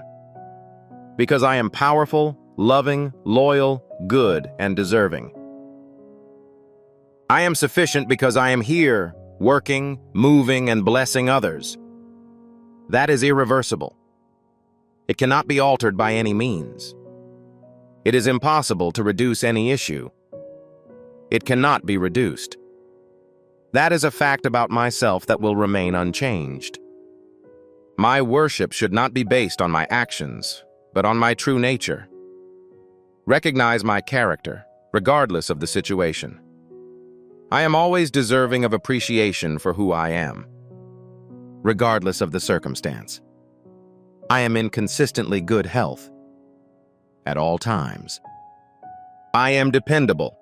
Because I am powerful, loving, loyal, good, and deserving. I am sufficient because I am here, working, moving, and blessing others. That is irreversible. It cannot be altered by any means. It is impossible to reduce any issue. It cannot be reduced. That is a fact about myself that will remain unchanged. My worship should not be based on my actions, but on my true nature. Recognize my character, regardless of the situation. I am always deserving of appreciation for who I am, regardless of the circumstance. I am in consistently good health at all times. I am dependable.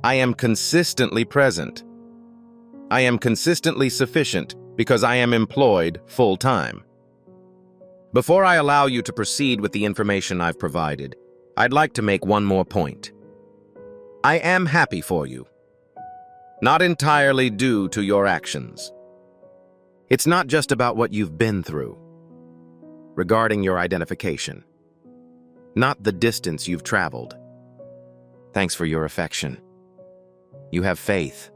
I am consistently present. I am consistently sufficient because I am employed full-time. Before I allow you to proceed with the information I've provided, I'd like to make one more point. I am happy for you, not entirely due to your actions. It's not just about what you've been through, regarding your identification, not the distance you've traveled. Thanks for your affection. You have faith,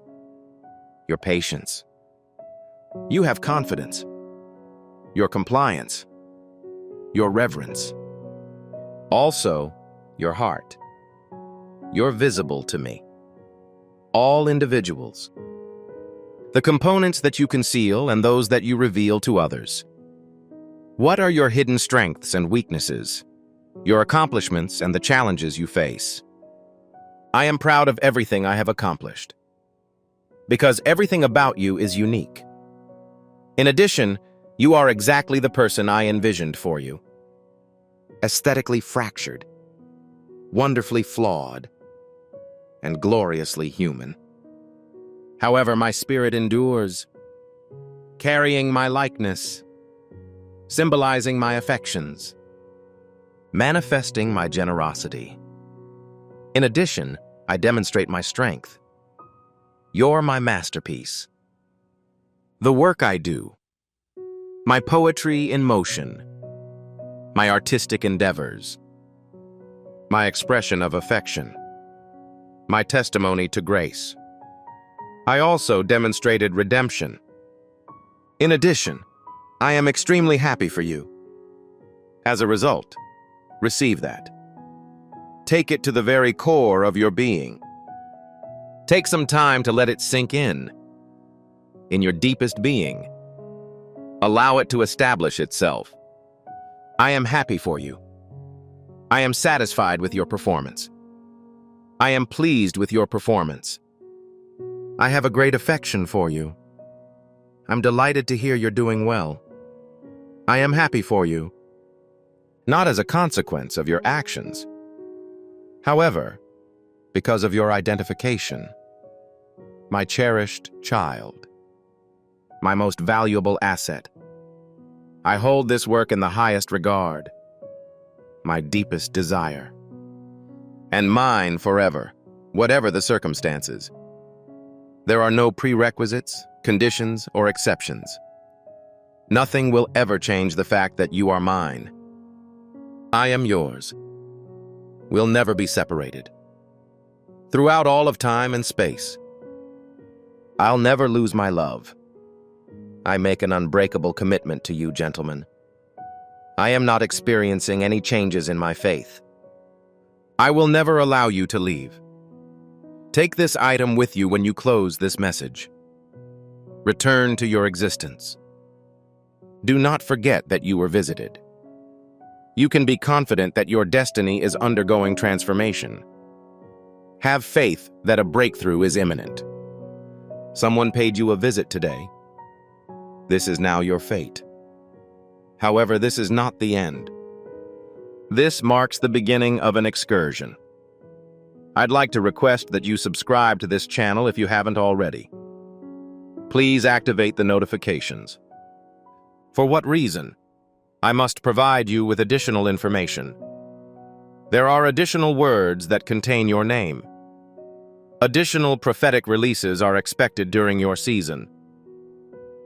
your patience. You have confidence, your compliance, your reverence. Also, your heart. You're visible to me. All individuals. The components that you conceal and those that you reveal to others. What are your hidden strengths and weaknesses, your accomplishments and the challenges you face? I am proud of everything I have accomplished, because everything about you is unique. In addition, you are exactly the person I envisioned for you. Aesthetically fractured, wonderfully flawed, and gloriously human. However, my spirit endures, carrying my likeness, symbolizing my affections, manifesting my generosity. In addition, I demonstrate my strength. You're my masterpiece. The work I do, my poetry in motion, my artistic endeavors, my expression of affection, my testimony to grace. I also demonstrated redemption. In addition, I am extremely happy for you. As a result, receive that. Take it to the very core of your being. Take some time to let it sink in your deepest being. Allow it to establish itself. I am happy for you. I am satisfied with your performance. I am pleased with your performance. I have a great affection for you. I'm delighted to hear you're doing well. I am happy for you, not as a consequence of your actions. However, because of your identification, my cherished child, my most valuable asset. I hold this work in the highest regard, my deepest desire, and mine forever, whatever the circumstances. There are no prerequisites, conditions, or exceptions. Nothing will ever change the fact that you are mine. I am yours. We'll never be separated. Throughout all of time and space, I'll never lose my love. I make an unbreakable commitment to you, gentlemen. I am not experiencing any changes in my faith. I will never allow you to leave. Take this item with you when you close this message. Return to your existence. Do not forget that you were visited. You can be confident that your destiny is undergoing transformation. Have faith that a breakthrough is imminent. Someone paid you a visit today. This is now your fate. However, this is not the end. This marks the beginning of an excursion. I'd like to request that you subscribe to this channel if you haven't already. Please activate the notifications. For what reason? I must provide you with additional information. There are additional words that contain your name. Additional prophetic releases are expected during your season.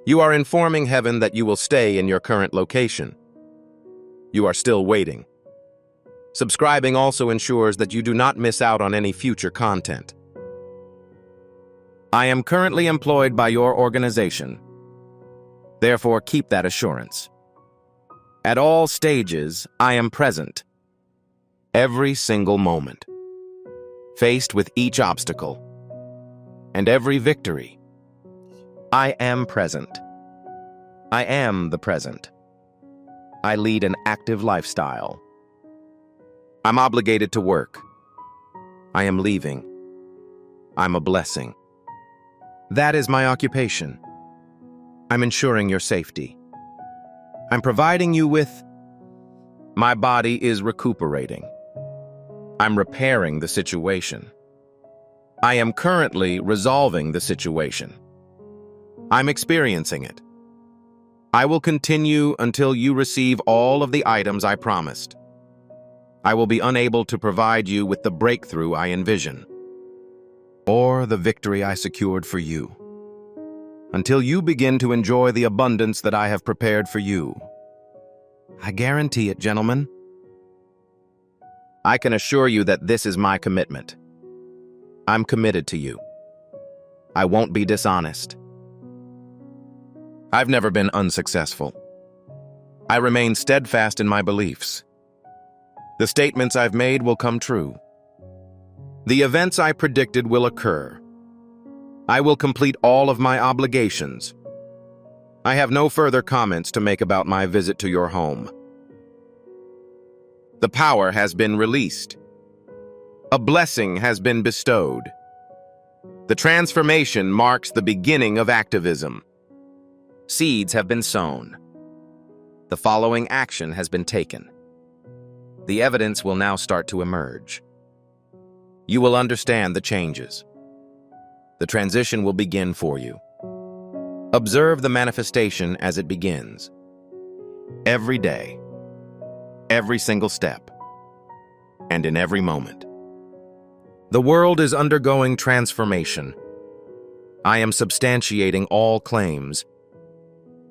You are informing heaven that you will stay in your current location. You are still waiting. Subscribing also ensures that you do not miss out on any future content. I am currently employed by your organization. Therefore, keep that assurance. At all stages, I am present. Every single moment. Faced with each obstacle. And every victory. I am present. I am the present. I lead an active lifestyle. I'm obligated to work. I am leaving. I'm a blessing. That is my occupation. I'm ensuring your safety. I'm providing you with... My body is recuperating. I'm repairing the situation. I am currently resolving the situation. I'm experiencing it. I will continue until you receive all of the items I promised. I will be unable to provide you with the breakthrough I envision, or the victory I secured for you, until you begin to enjoy the abundance that I have prepared for you. I guarantee it, gentlemen. I can assure you that this is my commitment. I'm committed to you. I won't be dishonest. I've never been unsuccessful. I remain steadfast in my beliefs. The statements I've made will come true. The events I predicted will occur. I will complete all of my obligations. I have no further comments to make about my visit to your home. The power has been released. A blessing has been bestowed. The transformation marks the beginning of activism. Seeds have been sown. The following action has been taken. The evidence will now start to emerge. You will understand the changes. The transition will begin for you. Observe the manifestation as it begins. Every day, every single step, and in every moment. The world is undergoing transformation. I am substantiating all claims.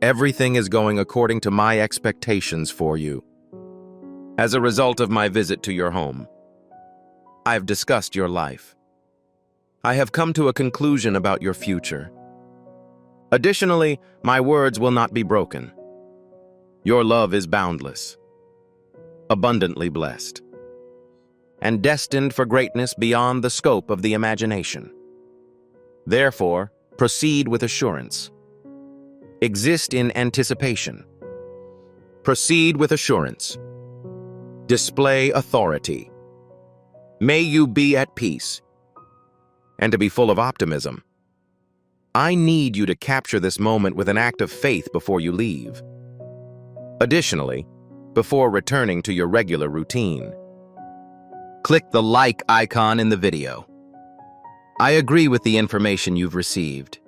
Everything is going according to my expectations for you. As a result of my visit to your home, I have discussed your life. I have come to a conclusion about your future. Additionally, my words will not be broken. Your love is boundless, abundantly blessed, and destined for greatness beyond the scope of the imagination. Therefore, proceed with assurance. Exist in anticipation. Proceed with assurance. Display authority. May you be at peace. And to be full of optimism. I need you to capture this moment with an act of faith before you leave. Additionally, before returning to your regular routine, click the like icon in the video. I agree with the information you've received.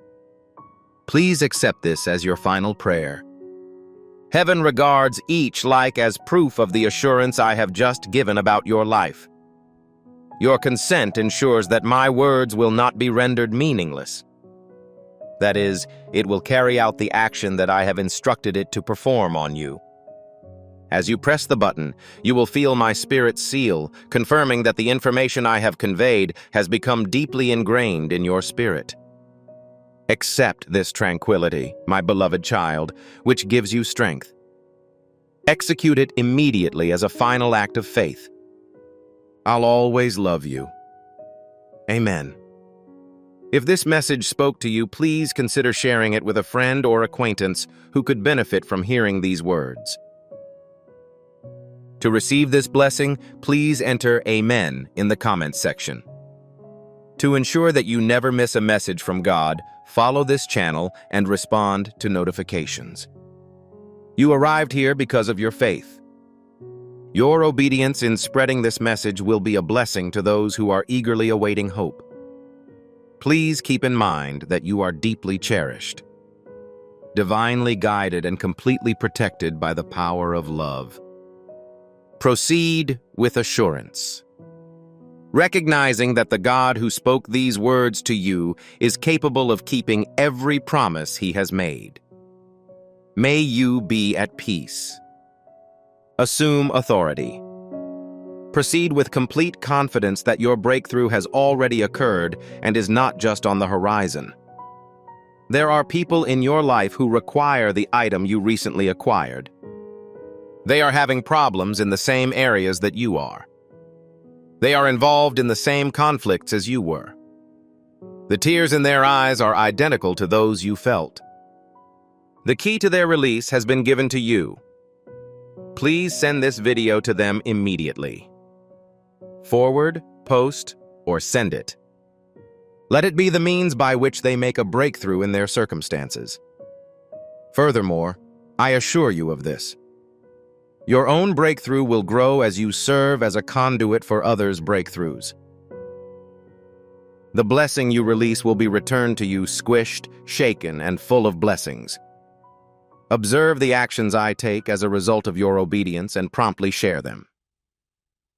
Please accept this as your final prayer. Heaven regards each like as proof of the assurance I have just given about your life. Your consent ensures that my words will not be rendered meaningless. That is, it will carry out the action that I have instructed it to perform on you. As you press the button, you will feel my spirit seal, confirming that the information I have conveyed has become deeply ingrained in your spirit. Accept this tranquility, my beloved child, which gives you strength. Execute it immediately as a final act of faith. I'll always love you. Amen. If this message spoke to you, please consider sharing it with a friend or acquaintance who could benefit from hearing these words. To receive this blessing, please enter Amen in the comments section. To ensure that you never miss a message from God, follow this channel and respond to notifications. You arrived here because of your faith. Your obedience in spreading this message will be a blessing to those who are eagerly awaiting hope. Please keep in mind that you are deeply cherished, divinely guided and completely protected by the power of love. Proceed with assurance, recognizing that the God who spoke these words to you is capable of keeping every promise he has made. May you be at peace. Assume authority. Proceed with complete confidence that your breakthrough has already occurred and is not just on the horizon. There are people in your life who require the item you recently acquired. They are having problems in the same areas that you are. They are involved in the same conflicts as you were. The tears in their eyes are identical to those you felt. The key to their release has been given to you. Please send this video to them immediately. Forward, post, or send it. Let it be the means by which they make a breakthrough in their circumstances. Furthermore, I assure you of this. Your own breakthrough will grow as you serve as a conduit for others' breakthroughs. The blessing you release will be returned to you squished, shaken, and full of blessings. Observe the actions I take as a result of your obedience and promptly share them.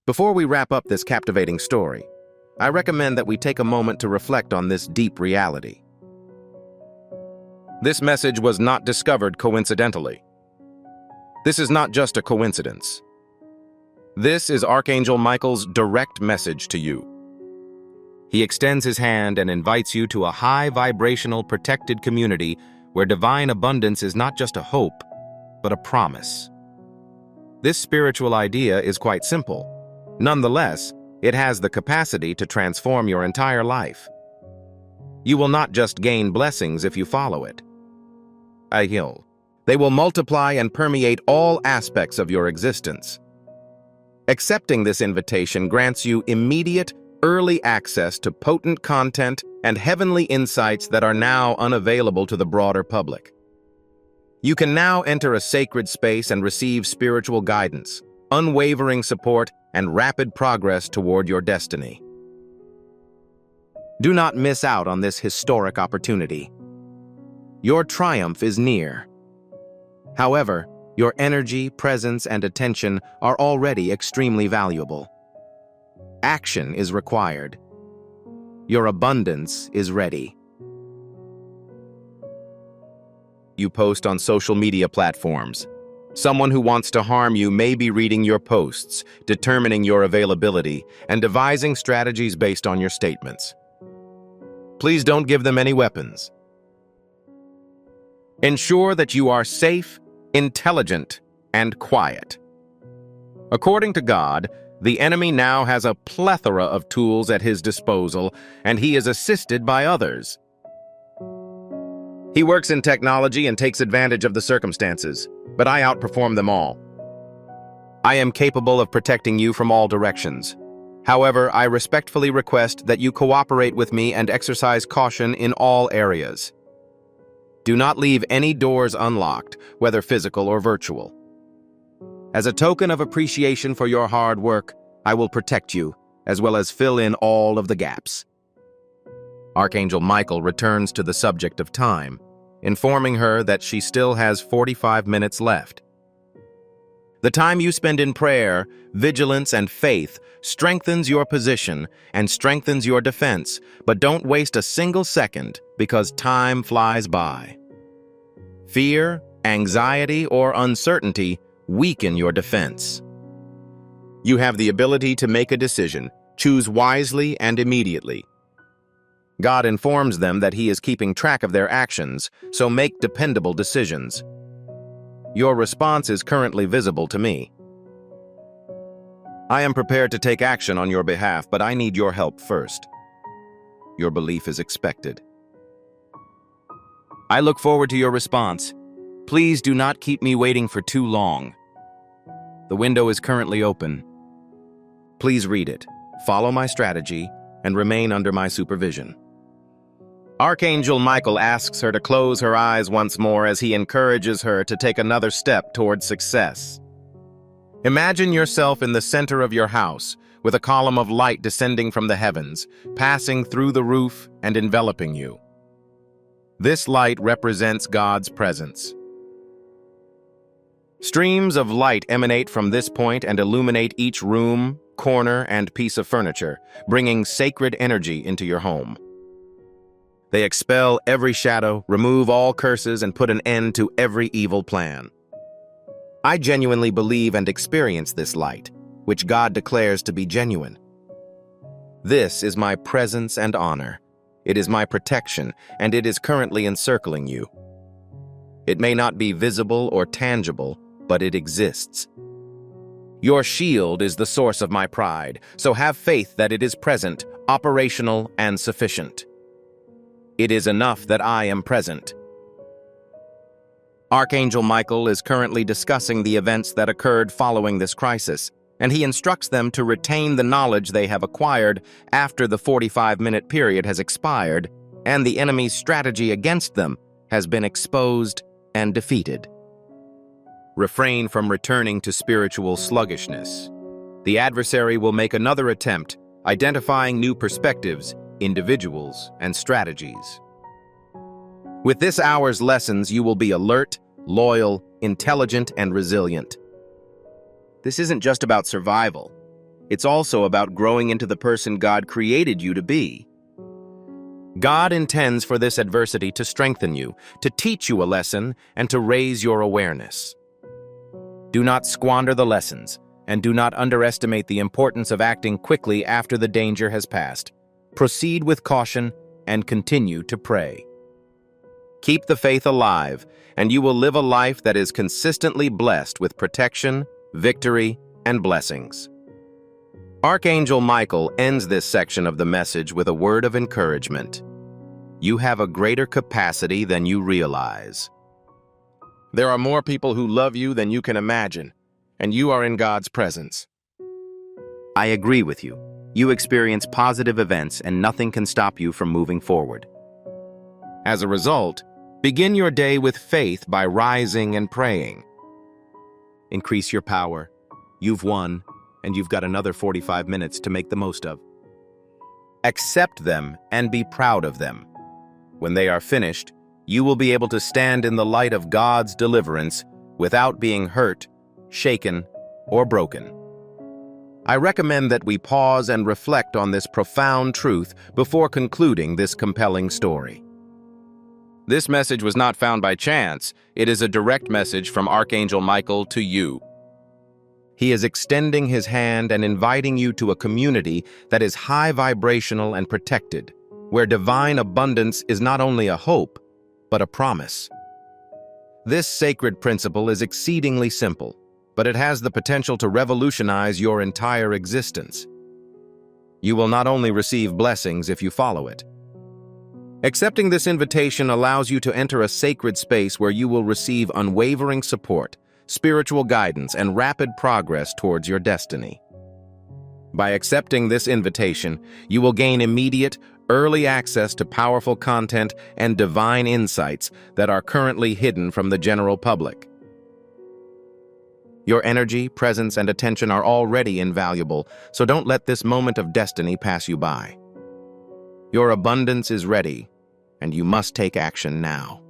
Before we wrap up this captivating story, I recommend that we take a moment to reflect on this deep reality. This message was not discovered coincidentally. This is not just a coincidence. This is Archangel Michael's direct message to you. He extends his hand and invites you to a high-vibrational, protected community where divine abundance is not just a hope, but a promise. This spiritual idea is quite simple. Nonetheless, it has the capacity to transform your entire life. You will not just gain blessings if you follow it. They will multiply and permeate all aspects of your existence. Accepting this invitation grants you immediate, early access to potent content and heavenly insights that are now unavailable to the broader public. You can now enter a sacred space and receive spiritual guidance, unwavering support, and rapid progress toward your destiny. Do not miss out on this historic opportunity. Your triumph is near. However, your energy, presence, and attention are already extremely valuable. Action is required. Your abundance is ready. You post on social media platforms. Someone who wants to harm you may be reading your posts, determining your availability, and devising strategies based on your statements. Please don't give them any weapons. Ensure that you are safe, intelligent, and quiet. According to God, the enemy now has a plethora of tools at his disposal, and he is assisted by others. He works in technology and takes advantage of the circumstances, but I outperform them all. I am capable of protecting you from all directions. However, I respectfully request that you cooperate with me and exercise caution in all areas. Do not leave any doors unlocked, whether physical or virtual. As a token of appreciation for your hard work, I will protect you, as well as fill in all of the gaps. Archangel Michael returns to the subject of time, informing her that she still has 45 minutes left. The time you spend in prayer, vigilance, and faith strengthens your position and strengthens your defense, but don't waste a single second because time flies by. Fear, anxiety, or uncertainty weaken your defense. You have the ability to make a decision, choose wisely and immediately. God informs them that He is keeping track of their actions, so make dependable decisions. Your response is currently visible to me. I am prepared to take action on your behalf, but I need your help first. Your belief is expected. I look forward to your response. Please do not keep me waiting for too long. The window is currently open. Please read it, follow my strategy, and remain under my supervision. Archangel Michael asks her to close her eyes once more as he encourages her to take another step towards success. Imagine yourself in the center of your house, with a column of light descending from the heavens, passing through the roof and enveloping you. This light represents God's presence. Streams of light emanate from this point and illuminate each room, corner, and piece of furniture, bringing sacred energy into your home. They expel every shadow, remove all curses, and put an end to every evil plan. I genuinely believe and experience this light, which God declares to be genuine. This is my presence and honor. It is my protection, and it is currently encircling you. It may not be visible or tangible, but it exists. Your shield is the source of my pride, so have faith that it is present, operational, and sufficient. It is enough that I am present. Archangel Michael is currently discussing the events that occurred following this crisis, and he instructs them to retain the knowledge they have acquired after the 45-minute period has expired and the enemy's strategy against them has been exposed and defeated. Refrain from returning to spiritual sluggishness. The adversary will make another attempt, identifying new perspectives, individuals, and strategies. With this hour's lessons, you will be alert, loyal, intelligent, and resilient. This isn't just about survival. It's also about growing into the person God created you to be. God intends for this adversity to strengthen you, to teach you a lesson, and to raise your awareness. Do not squander the lessons, and do not underestimate the importance of acting quickly after the danger has passed. Proceed with caution and continue to pray. Keep the faith alive, and you will live a life that is consistently blessed with protection, victory, and blessings. Archangel Michael ends this section of the message with a word of encouragement. You have a greater capacity than you realize. There are more people who love you than you can imagine, and you are in God's presence. I agree with you. You experience positive events, and nothing can stop you from moving forward. As a result, begin your day with faith by rising and praying. Increase your power. You've won, and you've got another 45 minutes to make the most of. Accept them and be proud of them. When they are finished, you will be able to stand in the light of God's deliverance without being hurt, shaken, or broken. I recommend that we pause and reflect on this profound truth before concluding this compelling story. This message was not found by chance. It is a direct message from Archangel Michael to you. He is extending his hand and inviting you to a community that is high vibrational and protected, where divine abundance is not only a hope, but a promise. This sacred principle is exceedingly simple, but it has the potential to revolutionize your entire existence. You will not only receive blessings if you follow it. Accepting this invitation allows you to enter a sacred space where you will receive unwavering support, spiritual guidance, and rapid progress towards your destiny. By accepting this invitation, you will gain immediate, early access to powerful content and divine insights that are currently hidden from the general public. Your energy, presence, and attention are already invaluable, so don't let this moment of destiny pass you by. Your abundance is ready, and you must take action now.